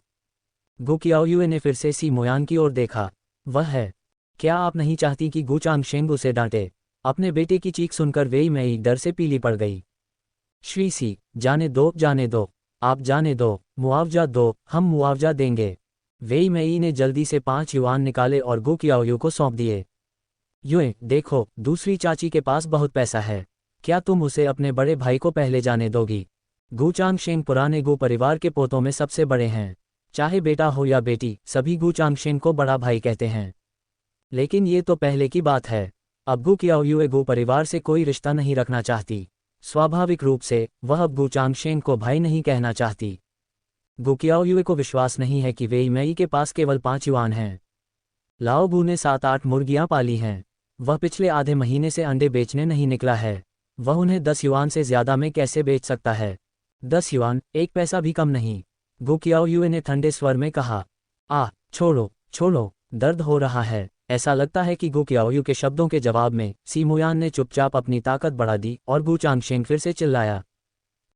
गू कियाओयू ने फिर से सीमोयान की ओर देखा। वह है। क्या आप नहीं चाहती कि गू चांगशेंग उसे डांटे? अपने बेटे की चीख सुनकर वेई मेई डर से पीली पड़ गई। श्री सी, जाने दो, जाने दो, आप जाने दो, मुआवजा दो, हम मुआवजा देंगे। वेई मेई ने जल्दी से 5 युआन निकाले और गू कियाओयू को सौंप दिए। युए, देखो, दूसरी चाची के पास बहुत पैसा है। क्या तुम उसे अपने बड़े भाई को पहले जाने दोगी? गू चांगशेंग पुराने गू परिवार के पोतों में सबसे बड़े हैं। चाहे बेटा हो या बेटी, सभी गू चांगशेंग को बड़ा भाई कहते हैं। लेकिन ये तो पहले की बात है। अब गू कियाओयू गू परिवार से कोई रिश्ता नहीं रखना चाहती। स्वाभाविक रूप से वह अब गू चांगशेंग को भाई नहीं कहना चाहती। गू कियाओयू को विश्वास नहीं है कि वेई मेई के पास केवल 5 युआन हैं। लाओ गू ने 7-8 मुर्गियां पाली हैं। वह पिछले आधे महीने से अंडे बेचने नहीं निकला है। वह उन्हें 10 युआन से ज्यादा में कैसे बेच सकता है? 10 युआन, 1 पैसा भी कम नहीं। गू कियाओयू ने ठंडे स्वर में कहा, छोड़ो, छोड़ो, दर्द हो रहा है। ऐसा लगता है कि गू कियाओयू के शब्दों के जवाब में सीमोयान ने चुपचाप अपनी ताकत बढ़ा दी और गू चांगशेंग फिर से चिल्लाया,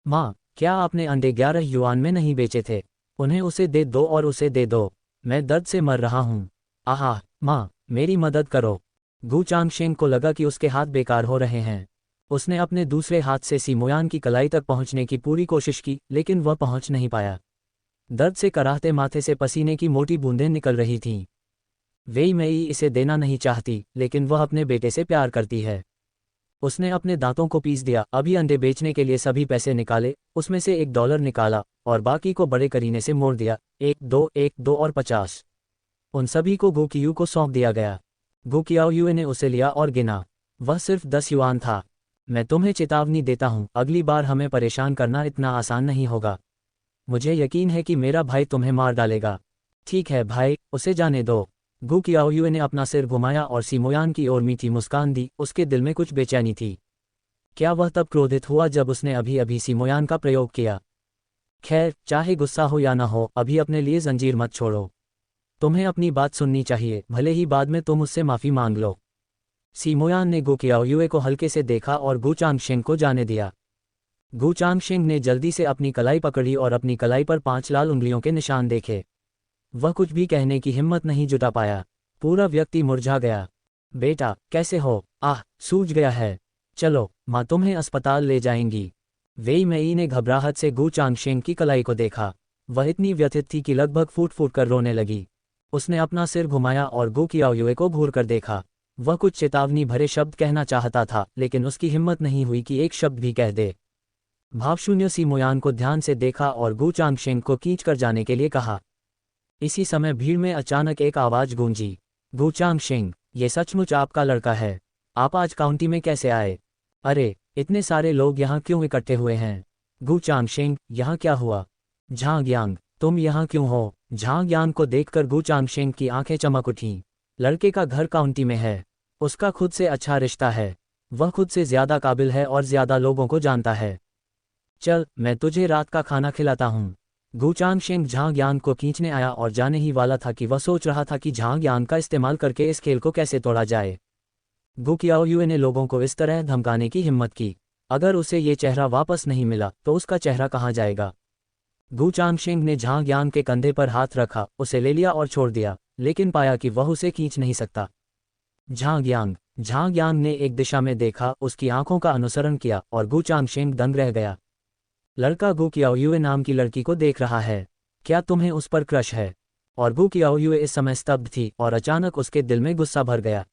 माँ, क्या आपने अंडे 11 युआन में नहीं बेचे थे? उन्हें उसे दे दो और उसे दे दो। मैं दर्द से मर रहा हूँ। आहा, माँ, मेरी मदद करो। गू चांगशेंग को लगा कि उसके हाथ बेकार हो रहे हैं। उसने अपने दूसरे हाथ से सीमोयान की कलाई तक पहुंचने की पूरी कोशिश की, लेकिन वह पहुंच नहीं पाया। दर्द से कराहते माथे से पसीने की मोटी बूंदें निकल रही थीं। वेई मेई इसे देना नहीं चाहती, लेकिन वह अपने बेटे से प्यार करती है। उसने अपने दांतों को पीस दिया, अभी अंडे बेचने के लिए सभी पैसे निकाले, उसमें से $1 निकाला और बाकी को बड़े करीने से मोड़ दिया, 1, 2 और 50। उन सभी को गु कियू को सौंप दिया गया। गु कियाओयुए ने उसे लिया और गिना। वह सिर्फ 10 युआन था। मैं तुम्हें चेतावनी देता हूँ, अगली बार हमें परेशान करना इतना आसान नहीं होगा। मुझे यकीन है कि मेरा भाई तुम्हें मार डालेगा। ठीक है भाई, उसे जाने दो। गु कियाओयुए ने अपना सिर घुमाया और सीमोयान की ओर मीठी मुस्कान दी। उसके दिल में कुछ बेचैनी थी। क्या वह तब क्रोधित हुआ जब उसने अभी अभी सीमोयान का प्रयोग किया? खैर, चाहे गुस्सा हो या ना हो, अभी अपने लिए जंजीर मत छोड़ो। तुम्हें अपनी बात सुननी चाहिए, भले ही बाद में तुम उससे माफी मांग लो। सीमोयान ने गु कियाओयुए को हल्के से देखा और गु चांगशेंग को जाने दिया। गु चांगशेंग ने जल्दी से अपनी कलाई पकड़ी और अपनी कलाई पर 5 लाल उंगलियों के निशान देखे। वह कुछ भी कहने की हिम्मत नहीं जुटा पाया। पूरा व्यक्ति मुरझा गया। बेटा, कैसे हो? आह, सूज गया है। चलो, माँ तुम्हें अस्पताल ले जाएंगी। वेई मेई ने घबराहट से गु चांगशेंग की कलाई को देखा। वह इतनी व्यथित थी कि लगभग फूट फूट कर रोने लगी। उसने अपना सिर घुमाया और गु कियाओयुए को घूर कर देखा। वह कुछ चेतावनी भरे शब्द कहना चाहता था, लेकिन उसकी हिम्मत नहीं हुई कि एक शब्द भी कह दे। भावशून्य सीमोयान को ध्यान से देखा और गु चांगशेंग को खींच कर जाने के लिए कहा। इसी समय भीड़ में अचानक एक आवाज गूंजी। गु चांगशेंग, ये सचमुच आपका लड़का है। आप आज काउंटी में कैसे आए? अरे, इतने सारे लोग यहाँ क्यों इकट्ठे हुए हैं? गु चांगशेंग, यहाँ क्या हुआ? झांग यांग, तुम यहाँ क्यों हो? झांग यांग को देखकर गु चांगशेंग की आंखें चमक उठीं। लड़के का घर काउंटी में है। उसका खुद से अच्छा रिश्ता है। वह खुद से ज्यादा काबिल है और ज्यादा लोगों को जानता है। चल, मैं तुझे रात का खाना खिलाता हूँ। गु चांगशेंग झांग यांग को खींचने आया और जाने ही वाला था कि वह सोच रहा था कि झांग यांग का इस्तेमाल करके इस खेल को कैसे तोड़ा जाए। गु कियाओयुए ने लोगों को इस तरह धमकाने की हिम्मत की। अगर उसे ये चेहरा वापस नहीं मिला तो उसका चेहरा कहाँ जाएगा? गु चांगशेंग ने झांग यांग के कंधे पर हाथ रखा, उसे ले लिया और छोड़ दिया, लेकिन पाया कि वह उसे खींच नहीं सकता। झांग यांग ने एक दिशा में देखा, उसकी आंखों का अनुसरण किया और गु चांगशेंग दंग रह गया। लड़का गु कियाओयुए नाम की लड़की को देख रहा है। क्या तुम्हें उस पर क्रश है? और गु कियाओयुए इस समय स्तब्ध थी और अचानक उसके दिल में गुस्सा भर गया।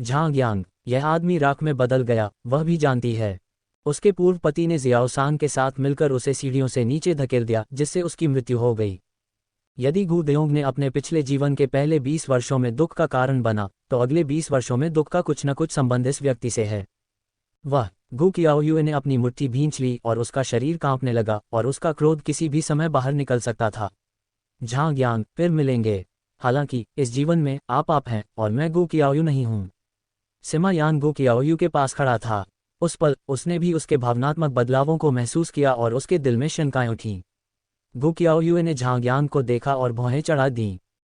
झांग यांग, यह आदमी राख में बदल गया, वह भी जानती है। उसके पूर्व पति ने जियाओसांग के साथ मिलकर उसे सीढ़ियों से नीचे धकेल दिया, जिससे उसकी मृत्यु हो गई। यदि गु देओंग ने अपने पिछले जीवन के पहले 20 वर्षों में दुख का कारण बना, तो अगले 20 वर्षों में दुख का कुछ न कुछ संबंध इस व्यक्ति से है। वह गु कियाओयुए ने अपनी मुट्ठी भींच ली और उसका शरीर कांपने लगा और उसका क्रोध किसी भी समय बाहर निकल सकता था। झांग यांग, फिर मिलेंगे। हालांकि इस जीवन में आप हैं और मैं गु कियाओयु नहीं हूं। सिमा यान गु कियाओयु के पास खड़ा था। उस पल उसने भी उसके भावनात्मक बदलावों को महसूस किया और उसके दिल में शंकाएं उठीं। गु कियाओयुए ने झांग यांग को देखा और भौहें चढ़ा दीं।